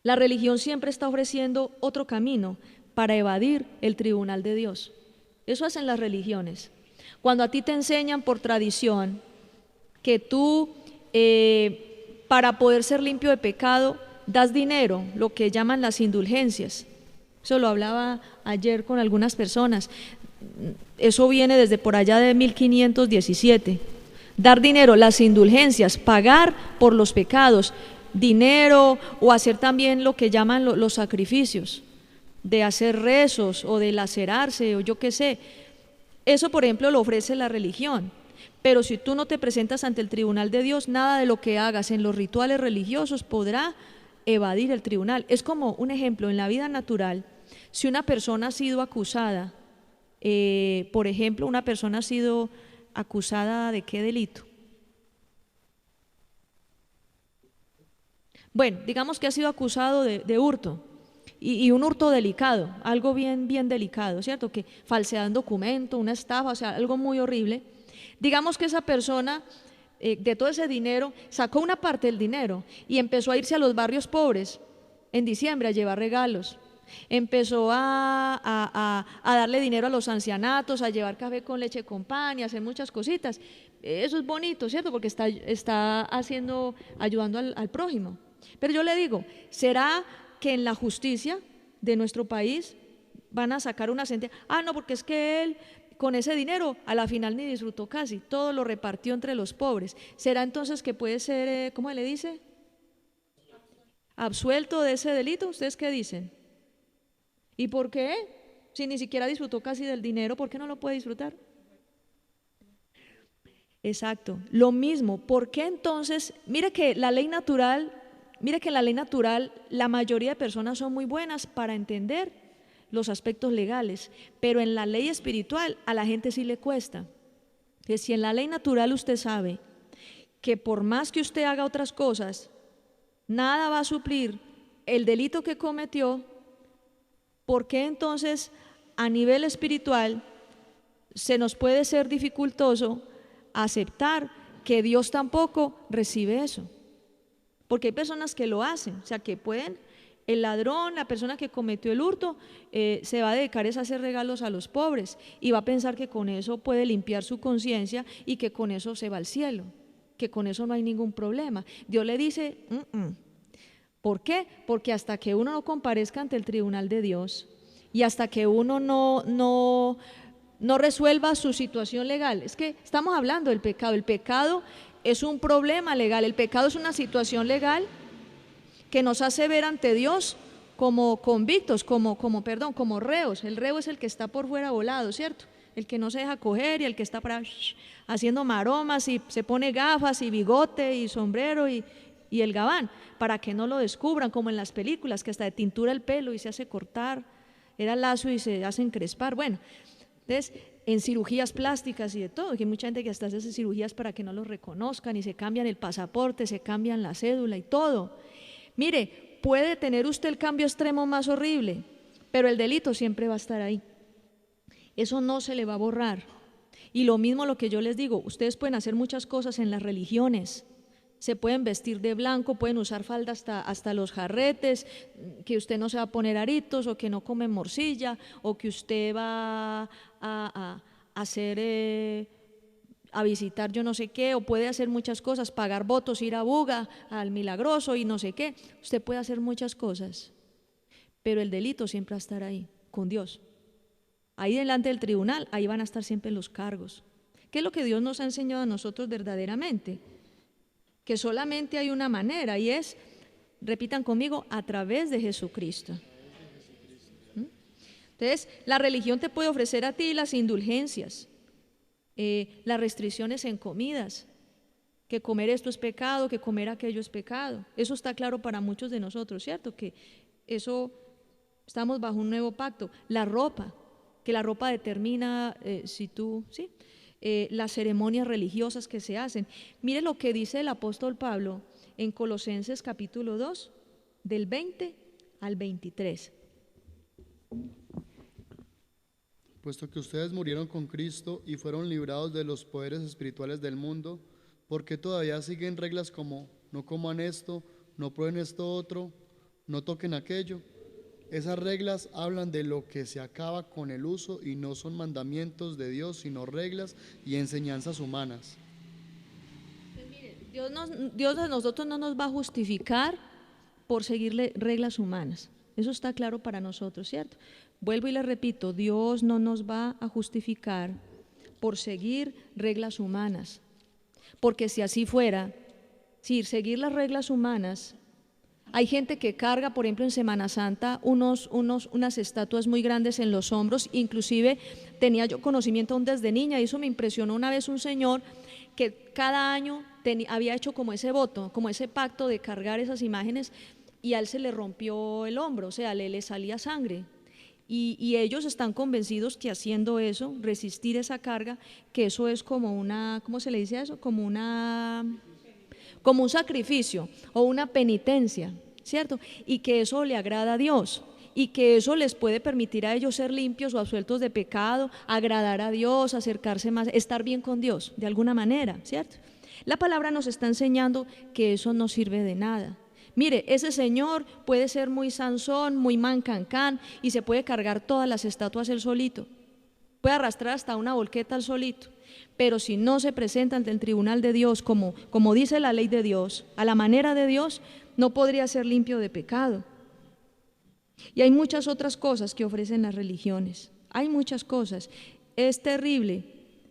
La religión siempre está ofreciendo otro camino para evadir el tribunal de Dios. Eso hacen las religiones. Cuando a ti te enseñan por tradición que tú para poder ser limpio de pecado das dinero, lo que llaman las indulgencias. Eso lo hablaba ayer con algunas personas. Eso viene desde por allá de 1517. Dar dinero, las indulgencias, pagar por los pecados, dinero o hacer también lo que llaman los sacrificios, de hacer rezos o de lacerarse o yo qué sé. Eso, por ejemplo, lo ofrece la religión. Pero si tú no te presentas ante el tribunal de Dios, nada de lo que hagas en los rituales religiosos podrá evadir el tribunal. Es como un ejemplo en la vida natural. Si una persona ha sido acusada, por ejemplo, una persona ha sido acusada de qué delito. Bueno, digamos que ha sido acusado de hurto y un hurto delicado, algo bien delicado, ¿cierto? Que falsedad en documento, una estafa, o sea, algo muy horrible. Digamos que esa persona de todo ese dinero sacó una parte del dinero y empezó a irse a los barrios pobres en diciembre a llevar regalos. Empezó a darle dinero a los ancianatos, a llevar café con leche con pan y a hacer muchas cositas. Eso es bonito, ¿cierto? Porque está ayudando al prójimo. Pero yo le digo, ¿será que en la justicia de nuestro país van a sacar una sentencia? No, porque es que él con ese dinero a la final ni disfrutó casi, todo lo repartió entre los pobres. ¿Será entonces que puede ser, ¿cómo le dice? Absuelto de ese delito. ¿Ustedes qué dicen? ¿Y por qué? Si ni siquiera disfrutó casi del dinero, ¿por qué no lo puede disfrutar? Exacto, lo mismo. ¿Por qué entonces? Mire que en la ley natural la mayoría de personas son muy buenas para entender los aspectos legales, pero en la ley espiritual a la gente sí le cuesta. Que si en la ley natural usted sabe que por más que usted haga otras cosas, nada va a suplir el delito que cometió, ¿por qué entonces a nivel espiritual se nos puede ser dificultoso aceptar que Dios tampoco recibe eso? Porque hay personas que lo hacen, o sea que pueden, el ladrón, la persona que cometió el hurto, se va a dedicar a hacer regalos a los pobres y va a pensar que con eso puede limpiar su conciencia y que con eso se va al cielo, que con eso no hay ningún problema. Dios le dice, ¿por qué? Porque hasta que uno no comparezca ante el tribunal de Dios y hasta que uno no no resuelva su situación legal. Es que estamos hablando del pecado. El pecado es un problema legal, el pecado es una situación legal que nos hace ver ante Dios como convictos, como reos. El reo es el que está por fuera volado, ¿cierto? El que no se deja coger y el que está haciendo maromas y se pone gafas y bigote y sombrero y el gabán, para que no lo descubran, como en las películas, que hasta de tintura el pelo y se hace cortar, era lazo y se hacen crespar. Bueno, entonces en cirugías plásticas y de todo, que hay mucha gente que hasta hace cirugías para que no los reconozcan y se cambian el pasaporte, se cambian la cédula y todo. Mire, puede tener usted el cambio extremo más horrible, pero el delito siempre va a estar ahí. Eso no se le va a borrar. Y lo mismo lo que yo les digo, ustedes pueden hacer muchas cosas en las religiones, se pueden vestir de blanco, pueden usar falda hasta los jarretes, que usted no se va a poner aritos, o que no come morcilla, o que usted va a hacer, a visitar yo no sé qué, o puede hacer muchas cosas, pagar votos, ir a Buga, al Milagroso y no sé qué. Usted puede hacer muchas cosas, pero el delito siempre va a estar ahí, con Dios. Ahí delante del tribunal, ahí van a estar siempre los cargos. ¿Qué es lo que Dios nos ha enseñado a nosotros verdaderamente? Que solamente hay una manera, y es, repitan conmigo, a través de Jesucristo. Entonces, la religión te puede ofrecer a ti las indulgencias, las restricciones en comidas, que comer esto es pecado, que comer aquello es pecado. Eso está claro para muchos de nosotros, ¿cierto? Que eso, estamos bajo un nuevo pacto. La ropa, que la ropa determina las ceremonias religiosas que se hacen. Mire lo que dice el apóstol Pablo en Colosenses capítulo 2, del 20 al 23. Puesto que ustedes murieron con Cristo y fueron librados de los poderes espirituales del mundo, ¿por qué todavía siguen reglas como no coman esto, no prueben esto otro, no toquen aquello? Esas reglas hablan de lo que se acaba con el uso y no son mandamientos de Dios, sino reglas y enseñanzas humanas. Pues mire, Dios a nosotros no nos va a justificar por seguirle reglas humanas. Eso está claro para nosotros, ¿cierto? Vuelvo y le repito, Dios no nos va a justificar por seguir reglas humanas. Porque si así fuera, si seguir las reglas humanas, hay gente que carga, por ejemplo, en Semana Santa unas estatuas muy grandes en los hombros. Inclusive tenía yo conocimiento aún desde niña, y eso me impresionó una vez un señor que cada año había hecho como ese voto, como ese pacto de cargar esas imágenes, y a él se le rompió el hombro, o sea, le salía sangre. Y ellos están convencidos que haciendo eso, resistir esa carga, que eso es como una, ¿cómo se le dice a eso? Como un sacrificio o una penitencia, ¿cierto? Y que eso le agrada a Dios, y que eso les puede permitir a ellos ser limpios o absueltos de pecado, agradar a Dios, acercarse más, estar bien con Dios, de alguna manera, ¿cierto? La palabra nos está enseñando que eso no sirve de nada. Mire, ese señor puede ser muy Sansón, muy Mancancán, y se puede cargar todas las estatuas él solito, puede arrastrar hasta una volqueta él solito, pero si no se presenta ante el tribunal de Dios como dice la ley de Dios, a la manera de Dios, no podría ser limpio de pecado. Y hay muchas otras cosas que ofrecen las religiones, hay muchas cosas. Es terrible.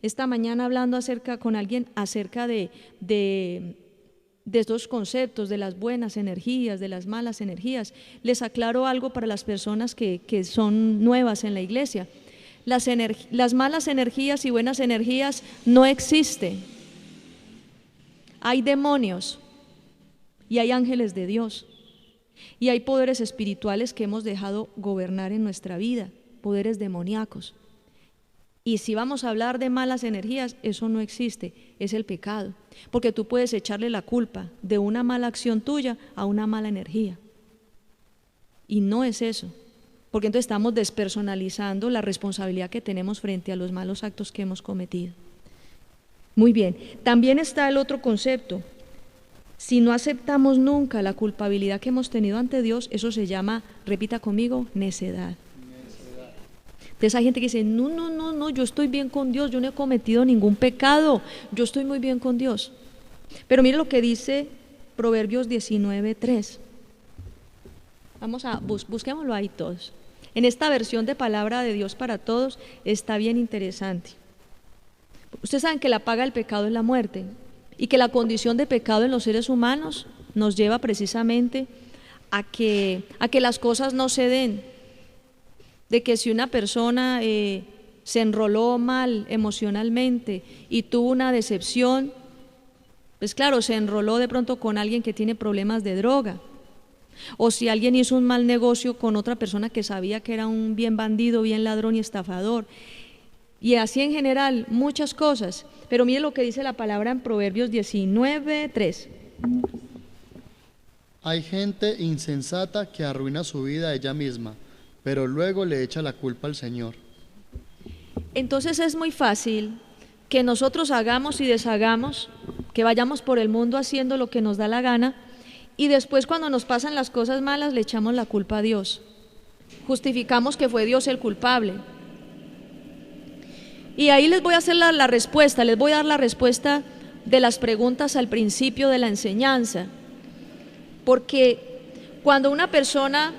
Esta mañana hablando con alguien acerca de estos conceptos, de las buenas energías, de las malas energías, les aclaro algo para las personas que son nuevas en la iglesia. Las malas energías y buenas energías no existen. Hay demonios y hay ángeles de Dios, y hay poderes espirituales que hemos dejado gobernar en nuestra vida, poderes demoníacos. Y si vamos a hablar de malas energías, eso no existe, es el pecado, porque tú puedes echarle la culpa de una mala acción tuya a una mala energía, y no es eso, porque entonces estamos despersonalizando la responsabilidad que tenemos frente a los malos actos que hemos cometido. Muy bien, también está el otro concepto. Si no aceptamos nunca la culpabilidad que hemos tenido ante Dios, eso se llama, repita conmigo, necedad. Entonces hay gente que dice, no, yo estoy bien con Dios, yo no he cometido ningún pecado, yo estoy muy bien con Dios. Pero mire lo que dice Proverbios 19:3. Vamos a, busquémoslo ahí todos. en esta versión de Palabra de Dios para Todos, está bien interesante. Ustedes saben que la paga del pecado es la muerte y que la condición de pecado en los seres humanos nos lleva precisamente a que las cosas no se den, de que si una persona se enroló mal emocionalmente y tuvo una decepción, pues claro, se enroló de pronto con alguien que tiene problemas de droga, o si alguien hizo un mal negocio con otra persona que sabía que era un bien bandido, bien ladrón y estafador, y así en general muchas cosas. Pero mire lo que dice la palabra en Proverbios 19:3. Hay gente insensata que arruina su vida ella misma, pero luego le echa la culpa al Señor. Entonces es muy fácil que nosotros hagamos y deshagamos, que vayamos por el mundo haciendo lo que nos da la gana, y después cuando nos pasan las cosas malas le echamos la culpa a Dios. Justificamos que fue Dios el culpable. Y ahí les voy a hacer la respuesta, les voy a dar la respuesta de las preguntas al principio de la enseñanza. Porque cuando una persona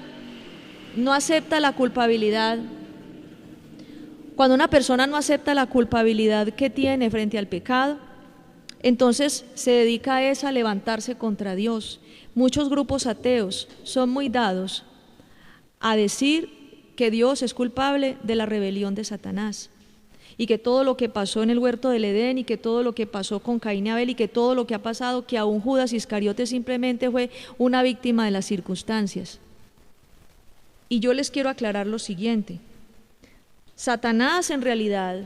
no acepta la culpabilidad, cuando una persona no acepta la culpabilidad que tiene frente al pecado, entonces se dedica a levantarse contra Dios. Muchos grupos ateos son muy dados a decir que Dios es culpable de la rebelión de Satanás, y que todo lo que pasó en el huerto del Edén, y que todo lo que pasó con Caín y Abel, y que todo lo que ha pasado, que aún Judas Iscariote simplemente fue una víctima de las circunstancias. Y yo les quiero aclarar lo siguiente: Satanás en realidad,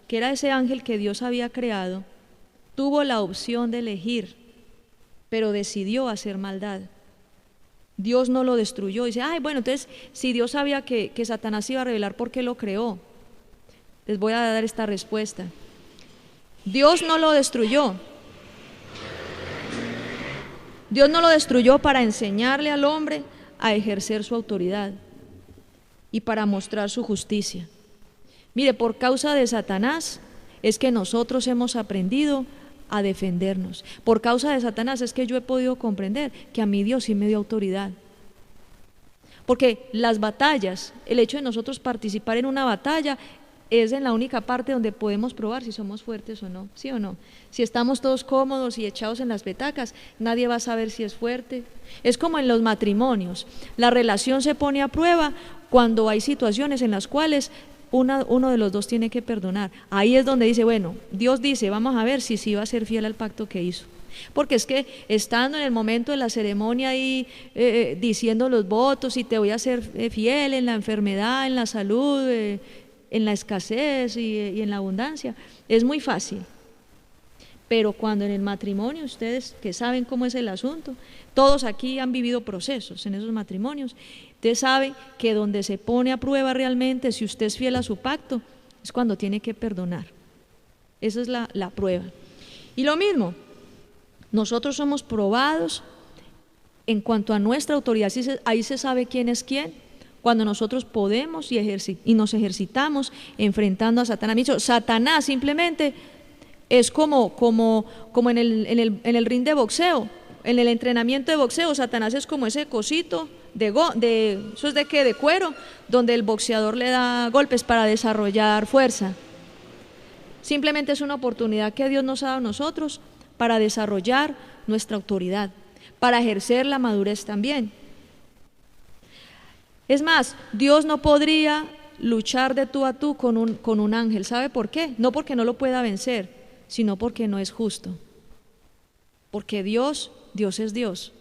que era ese ángel que Dios había creado, tuvo la opción de elegir, pero decidió hacer maldad. Dios no lo destruyó. Dice, bueno, entonces si Dios sabía que Satanás se iba a rebelar, ¿por qué lo creó? Les voy a dar esta respuesta. Dios no lo destruyó. Dios no lo destruyó para enseñarle al hombre a ejercer su autoridad y para mostrar su justicia. Mire, por causa de Satanás es que nosotros hemos aprendido a defendernos. Por causa de Satanás es que yo he podido comprender que a mí Dios sí me dio autoridad. Porque las batallas, el hecho de nosotros participar en una batalla, es en la única parte donde podemos probar si somos fuertes o no, ¿sí o no? Si estamos todos cómodos y echados en las petacas, nadie va a saber si es fuerte. Es como en los matrimonios, la relación se pone a prueba cuando hay situaciones en las cuales uno de los dos tiene que perdonar. Ahí es donde dice, bueno, Dios dice, vamos a ver si sí va a ser fiel al pacto que hizo. Porque es que estando en el momento de la ceremonia ahí diciendo los votos, y te voy a ser fiel en la enfermedad, en la salud, en la escasez y en la abundancia, es muy fácil. Pero cuando en el matrimonio, ustedes que saben cómo es el asunto, todos aquí han vivido procesos en esos matrimonios, ustedes saben que donde se pone a prueba realmente si usted es fiel a su pacto, es cuando tiene que perdonar. Esa es la prueba. Y lo mismo, nosotros somos probados en cuanto a nuestra autoridad, ahí se sabe quién es quién, cuando nosotros podemos y nos ejercitamos enfrentando a Satanás. Satanás simplemente es como en el ring de boxeo, en el entrenamiento de boxeo. Satanás es como ese cosito ¿eso es de qué? De cuero, donde el boxeador le da golpes para desarrollar fuerza. Simplemente es una oportunidad que Dios nos ha dado a nosotros para desarrollar nuestra autoridad, para ejercer la madurez también. Es más, Dios no podría luchar de tú a tú con un ángel. ¿Sabe por qué? No porque no lo pueda vencer, sino porque no es justo. Porque Dios es Dios.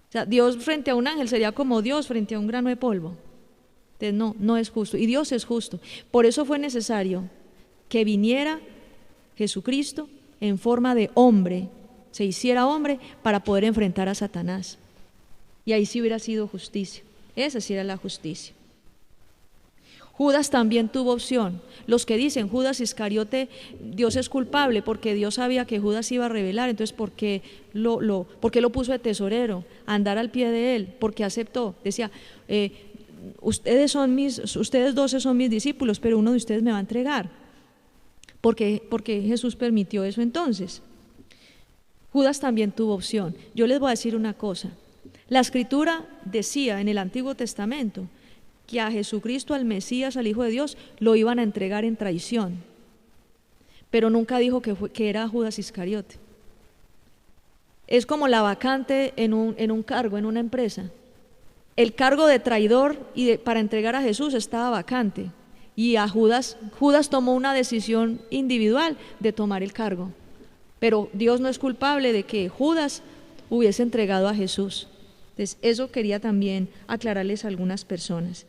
O sea, Dios frente a un ángel sería como Dios frente a un grano de polvo. Entonces no es justo. Y Dios es justo. Por eso fue necesario que viniera Jesucristo en forma de hombre, se hiciera hombre para poder enfrentar a Satanás. Y ahí sí hubiera sido justicia. Esa sí era la justicia. Judas también tuvo opción. Los que dicen Judas Iscariote, Dios es culpable porque Dios sabía que Judas iba a rebelar, entonces ¿por qué lo puso de tesorero, a andar al pie de él? Porque aceptó, decía, ustedes dos son mis discípulos, pero uno de ustedes me va a entregar. Porque Jesús permitió eso entonces. Judas también tuvo opción. Yo les voy a decir una cosa. La Escritura decía en el Antiguo Testamento que a Jesucristo, al Mesías, al Hijo de Dios, lo iban a entregar en traición. Pero nunca dijo que era Judas Iscariote. Es como la vacante en un cargo, en una empresa. El cargo de traidor para entregar a Jesús estaba vacante. Y a Judas tomó una decisión individual de tomar el cargo. Pero Dios no es culpable de que Judas hubiese entregado a Jesús. Entonces, eso quería también aclararles a algunas personas.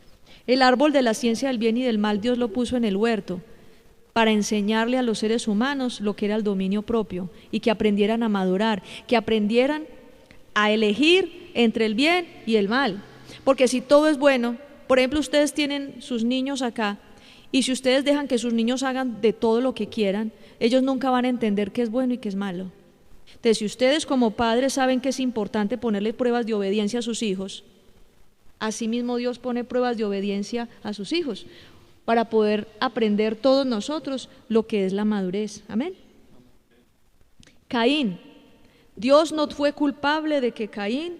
El árbol de la ciencia del bien y del mal Dios lo puso en el huerto para enseñarle a los seres humanos lo que era el dominio propio y que aprendieran a madurar, que aprendieran a elegir entre el bien y el mal. Porque si todo es bueno, por ejemplo, ustedes tienen sus niños acá, y si ustedes dejan que sus niños hagan de todo lo que quieran, ellos nunca van a entender qué es bueno y qué es malo. Entonces, si ustedes como padres saben que es importante ponerle pruebas de obediencia a sus hijos, asimismo Dios pone pruebas de obediencia a sus hijos, para poder aprender todos nosotros lo que es la madurez. Amén. Caín. Dios no fue culpable de que Caín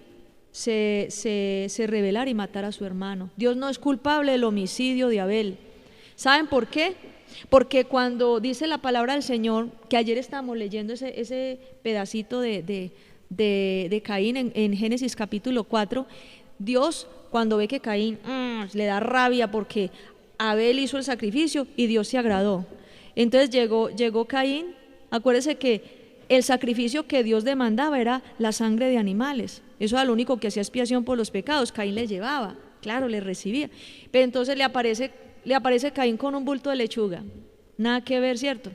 se rebelara y matara a su hermano. Dios no es culpable del homicidio de Abel. ¿Saben por qué? Porque cuando dice la palabra del Señor, que ayer estábamos leyendo ese pedacito de Caín en Génesis capítulo 4, Dios cuando ve que Caín le da rabia porque Abel hizo el sacrificio y Dios se agradó. Entonces llegó Caín. Acuérdese que el sacrificio que Dios demandaba era la sangre de animales. Eso era lo único que hacía expiación por los pecados. Caín le llevaba, claro, le recibía. Pero entonces le aparece Caín con un bulto de lechuga. Nada que ver, ¿cierto?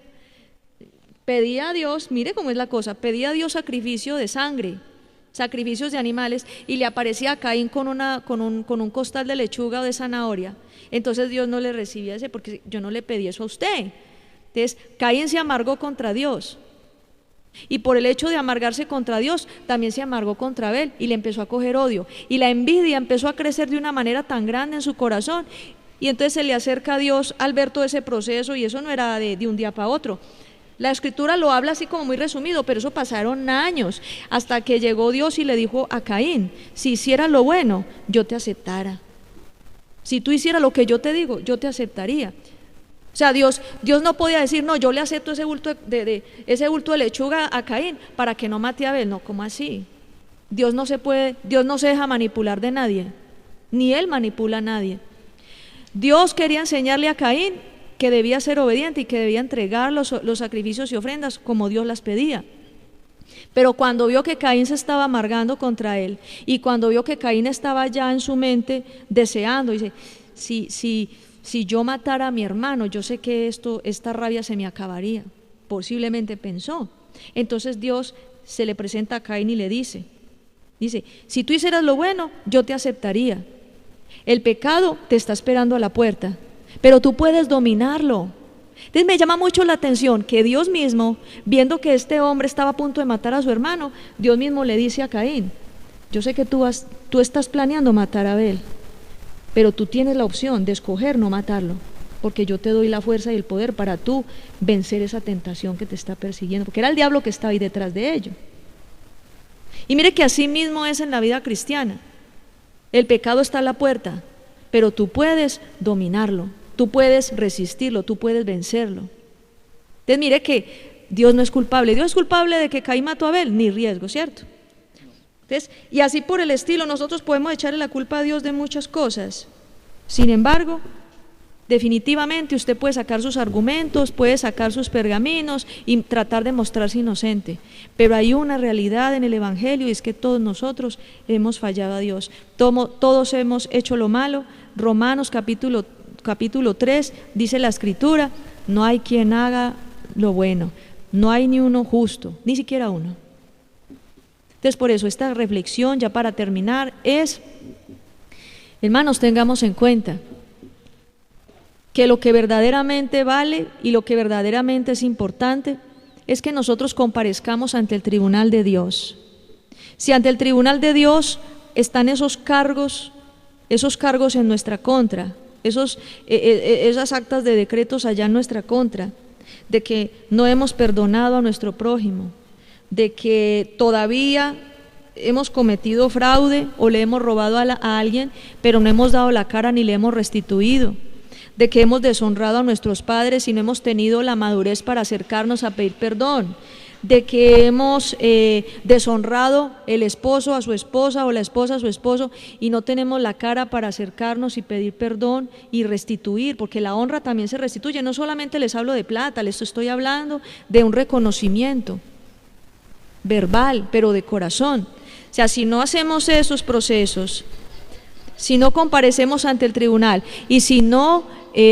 Pedía a Dios, mire cómo es la cosa, pedía a Dios sacrificio de sangre, sacrificios de animales, y le aparecía a Caín con un costal de lechuga o de zanahoria. Entonces Dios no le recibía ese, porque yo no le pedí eso a usted. Entonces Caín se amargó contra Dios, y por el hecho de amargarse contra Dios también se amargó contra Abel y le empezó a coger odio, y la envidia empezó a crecer de una manera tan grande en su corazón, y entonces se le acerca a Dios al ver todo ese proceso, y eso no era de un día para otro. La escritura lo habla así como muy resumido, pero eso pasaron años, hasta que llegó Dios y le dijo a Caín: si hicieras lo bueno, yo te aceptara. Si tú hicieras lo que yo te digo, yo te aceptaría. O sea, Dios no podía decir: no, yo le acepto ese bulto de lechuga a Caín para que no mate a Abel. No, ¿cómo así? Dios no se deja manipular de nadie, ni él manipula a nadie. Dios quería enseñarle a Caín que debía ser obediente y que debía entregar los sacrificios y ofrendas como Dios las pedía. Pero cuando vio que Caín se estaba amargando contra él, y cuando vio que Caín estaba ya en su mente deseando, dice: si yo matara a mi hermano, yo sé que esta rabia se me acabaría. Posiblemente pensó. Entonces Dios se le presenta a Caín y le dice: si tú hicieras lo bueno, yo te aceptaría. El pecado te está esperando a la puerta, pero tú puedes dominarlo. Entonces me llama mucho la atención que Dios mismo, viendo que este hombre estaba a punto de matar a su hermano, Dios mismo le dice a Caín: yo sé que tú estás planeando matar a Abel, pero tú tienes la opción de escoger no matarlo, porque yo te doy la fuerza y el poder para tú vencer esa tentación que te está persiguiendo, porque era el diablo que estaba ahí detrás de ello. Y mire que así mismo es en la vida cristiana. El pecado está a la puerta, pero tú puedes dominarlo, tú puedes resistirlo, tú puedes vencerlo. Entonces mire que Dios no es culpable. Dios es culpable de que Caín mató a Abel, ni riesgo, ¿cierto? Entonces, y así por el estilo, nosotros podemos echarle la culpa a Dios de muchas cosas. Sin embargo, definitivamente usted puede sacar sus argumentos, puede sacar sus pergaminos y tratar de mostrarse inocente, pero hay una realidad en el Evangelio, y es que todos nosotros hemos fallado a Dios. Todos hemos hecho lo malo. Romanos capítulo 3 dice la escritura: no hay quien haga lo bueno, no hay ni uno justo, ni siquiera uno. Entonces, por eso esta reflexión, ya para terminar, es: hermanos, tengamos en cuenta que lo que verdaderamente vale y lo que verdaderamente es importante es que nosotros comparezcamos ante el tribunal de Dios. Si ante el tribunal de Dios están esos cargos en nuestra contra, esas actas de decretos allá en nuestra contra, de que no hemos perdonado a nuestro prójimo, de que todavía hemos cometido fraude o le hemos robado a alguien, pero no hemos dado la cara ni le hemos restituido, de que hemos deshonrado a nuestros padres y no hemos tenido la madurez para acercarnos a pedir perdón, de que hemos deshonrado el esposo a su esposa o la esposa a su esposo y no tenemos la cara para acercarnos y pedir perdón y restituir, porque la honra también se restituye. No solamente les hablo de plata, les estoy hablando de un reconocimiento verbal, pero de corazón. O sea, si no hacemos esos procesos, si no comparecemos ante el tribunal y si no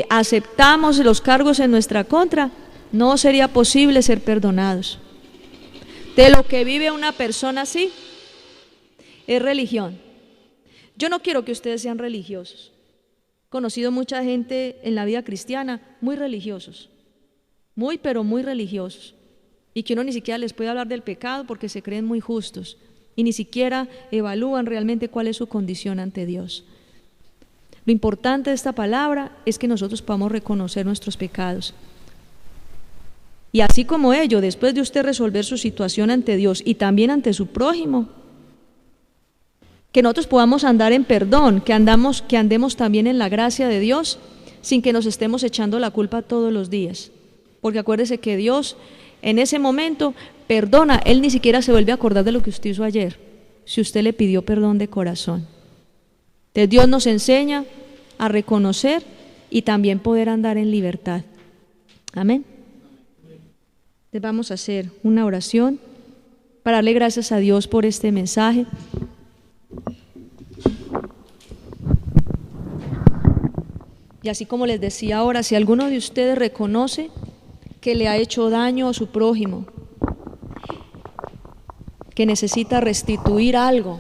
aceptamos los cargos en nuestra contra, no sería posible ser perdonados. De lo que vive una persona así es religión. Yo no quiero que ustedes sean religiosos. He conocido mucha gente en la vida cristiana muy religiosos, muy pero muy religiosos, y que uno ni siquiera les puede hablar del pecado porque se creen muy justos y ni siquiera evalúan realmente cuál es su condición ante Dios. Lo importante de esta palabra es que nosotros podamos reconocer nuestros pecados. Y así como ello, después de usted resolver su situación ante Dios y también ante su prójimo, que nosotros podamos andar en perdón, que andemos también en la gracia de Dios, sin que nos estemos echando la culpa todos los días. Porque acuérdese que Dios en ese momento perdona, Él ni siquiera se vuelve a acordar de lo que usted hizo ayer, si usted le pidió perdón de corazón. Entonces Dios nos enseña a reconocer y también poder andar en libertad. Amén. Vamos a hacer una oración para darle gracias a Dios por este mensaje. Y así como les decía ahora, si alguno de ustedes reconoce que le ha hecho daño a su prójimo, que necesita restituir algo,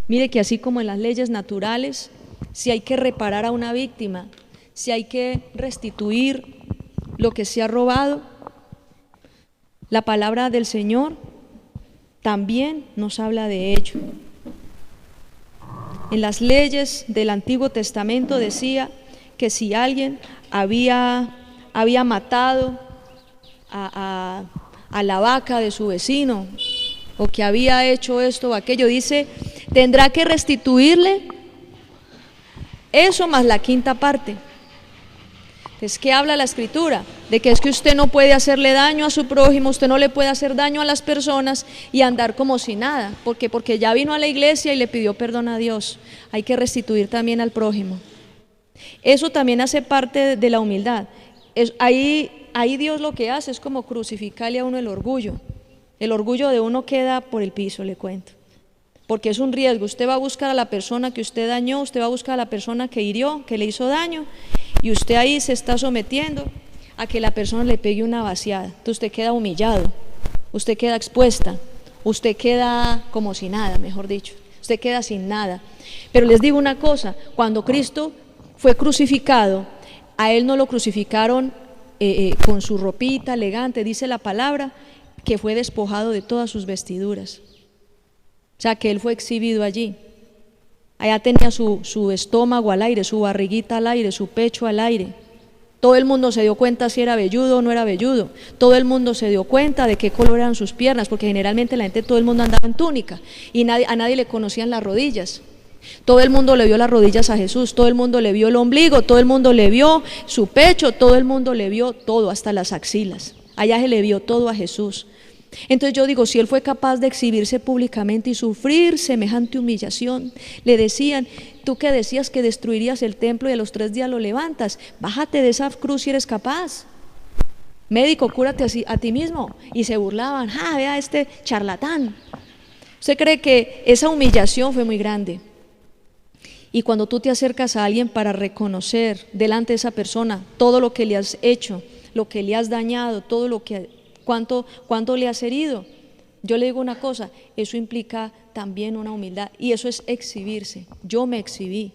mire que así como en las leyes naturales, si hay que reparar a una víctima, si hay que restituir lo que se ha robado, la palabra del Señor también nos habla de ello. En las leyes del Antiguo Testamento decía que si alguien había matado a la vaca de su vecino, o que había hecho esto o aquello, dice, tendrá que restituirle eso más la quinta parte. Entonces, ¿qué habla la Escritura? De que es que usted no puede hacerle daño a su prójimo, usted no le puede hacer daño a las personas y andar como si nada, porque ya vino a la iglesia y le pidió perdón a Dios. Hay que restituir también al prójimo. Eso también hace parte de la humildad. Ahí Dios lo que hace es como crucificarle a uno el orgullo. El orgullo de uno queda por el piso, le cuento. Porque es un riesgo. Usted va a buscar a la persona que usted dañó, usted va a buscar a la persona que hirió, que le hizo daño, y usted ahí se está sometiendo a que la persona le pegue una vaciada. Entonces usted queda humillado, usted queda expuesta, usted queda como si nada, mejor dicho, usted queda sin nada. Pero les digo una cosa, cuando Cristo fue crucificado, a Él no lo crucificaron con su ropita elegante, dice la palabra, que fue despojado de todas sus vestiduras. O sea, que Él fue exhibido allí. Allá tenía su estómago al aire, su barriguita al aire, su pecho al aire. Todo el mundo se dio cuenta si era velludo o no era velludo. Todo el mundo se dio cuenta de qué color eran sus piernas, porque generalmente la gente, todo el mundo andaba en túnica y a nadie le conocían las rodillas. Todo el mundo le vio las rodillas a Jesús, todo el mundo le vio el ombligo, todo el mundo le vio su pecho, todo el mundo le vio todo, hasta las axilas. Allá se le vio todo a Jesús. Entonces yo digo, si Él fue capaz de exhibirse públicamente y sufrir semejante humillación, le decían, tú que decías que destruirías el templo y a los 3 días lo levantas, bájate de esa cruz si eres capaz. Médico, cúrate a ti mismo. Y se burlaban, vea este charlatán. ¿Usted cree que esa humillación fue muy grande? Y cuando tú te acercas a alguien para reconocer delante de esa persona todo lo que le has hecho, lo que le has dañado, todo lo que cuánto le has herido, yo le digo una cosa, eso implica también una humildad y eso es exhibirse. Yo me exhibí.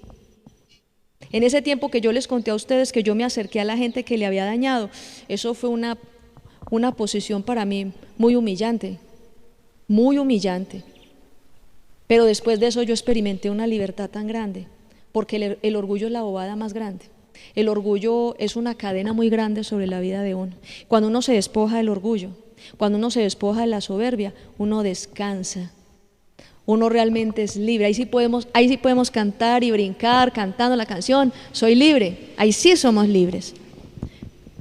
En ese tiempo que yo les conté a ustedes que yo me acerqué a la gente que le había dañado, eso fue una posición para mí muy humillante, pero después de eso yo experimenté una libertad tan grande, porque el orgullo es la bobada más grande. El orgullo es una cadena muy grande sobre la vida de uno. Cuando uno se despoja del orgullo, cuando uno se despoja de la soberbia, uno descansa, uno realmente es libre. Ahí sí podemos cantar y brincar cantando la canción, soy libre, ahí sí somos libres.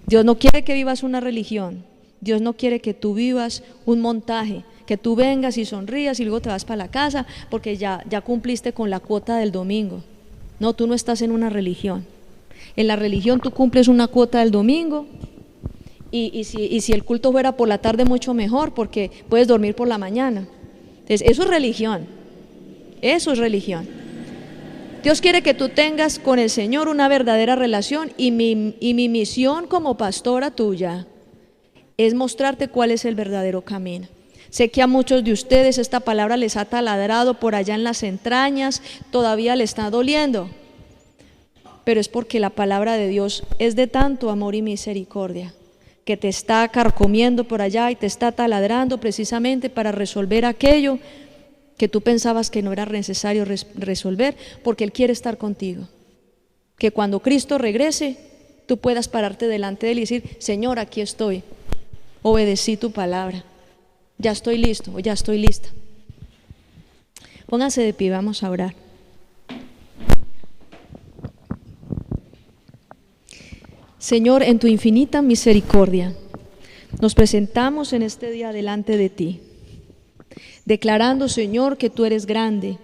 Dios no quiere que vivas una religión, Dios no quiere que tú vivas un montaje, que tú vengas y sonrías y luego te vas para la casa porque ya cumpliste con la cuota del domingo. No, tú no estás en una religión. En la religión tú cumples una cuota del domingo y si el culto fuera por la tarde mucho mejor porque puedes dormir por la mañana. Entonces, eso es religión, eso es religión. Dios quiere que tú tengas con el Señor una verdadera relación y mi misión como pastora tuya es mostrarte cuál es el verdadero camino. Sé que a muchos de ustedes esta palabra les ha taladrado por allá en las entrañas, todavía le está doliendo, pero es porque la palabra de Dios es de tanto amor y misericordia, que te está carcomiendo por allá y te está taladrando precisamente para resolver aquello que tú pensabas que no era necesario resolver, porque Él quiere estar contigo. Que cuando Cristo regrese, tú puedas pararte delante de Él y decir, Señor, aquí estoy, obedecí tu palabra, ya estoy listo o ya estoy lista. Pónganse de pie, vamos a orar. Señor, en tu infinita misericordia, nos presentamos en este día delante de ti, declarando, Señor, que tú eres grande,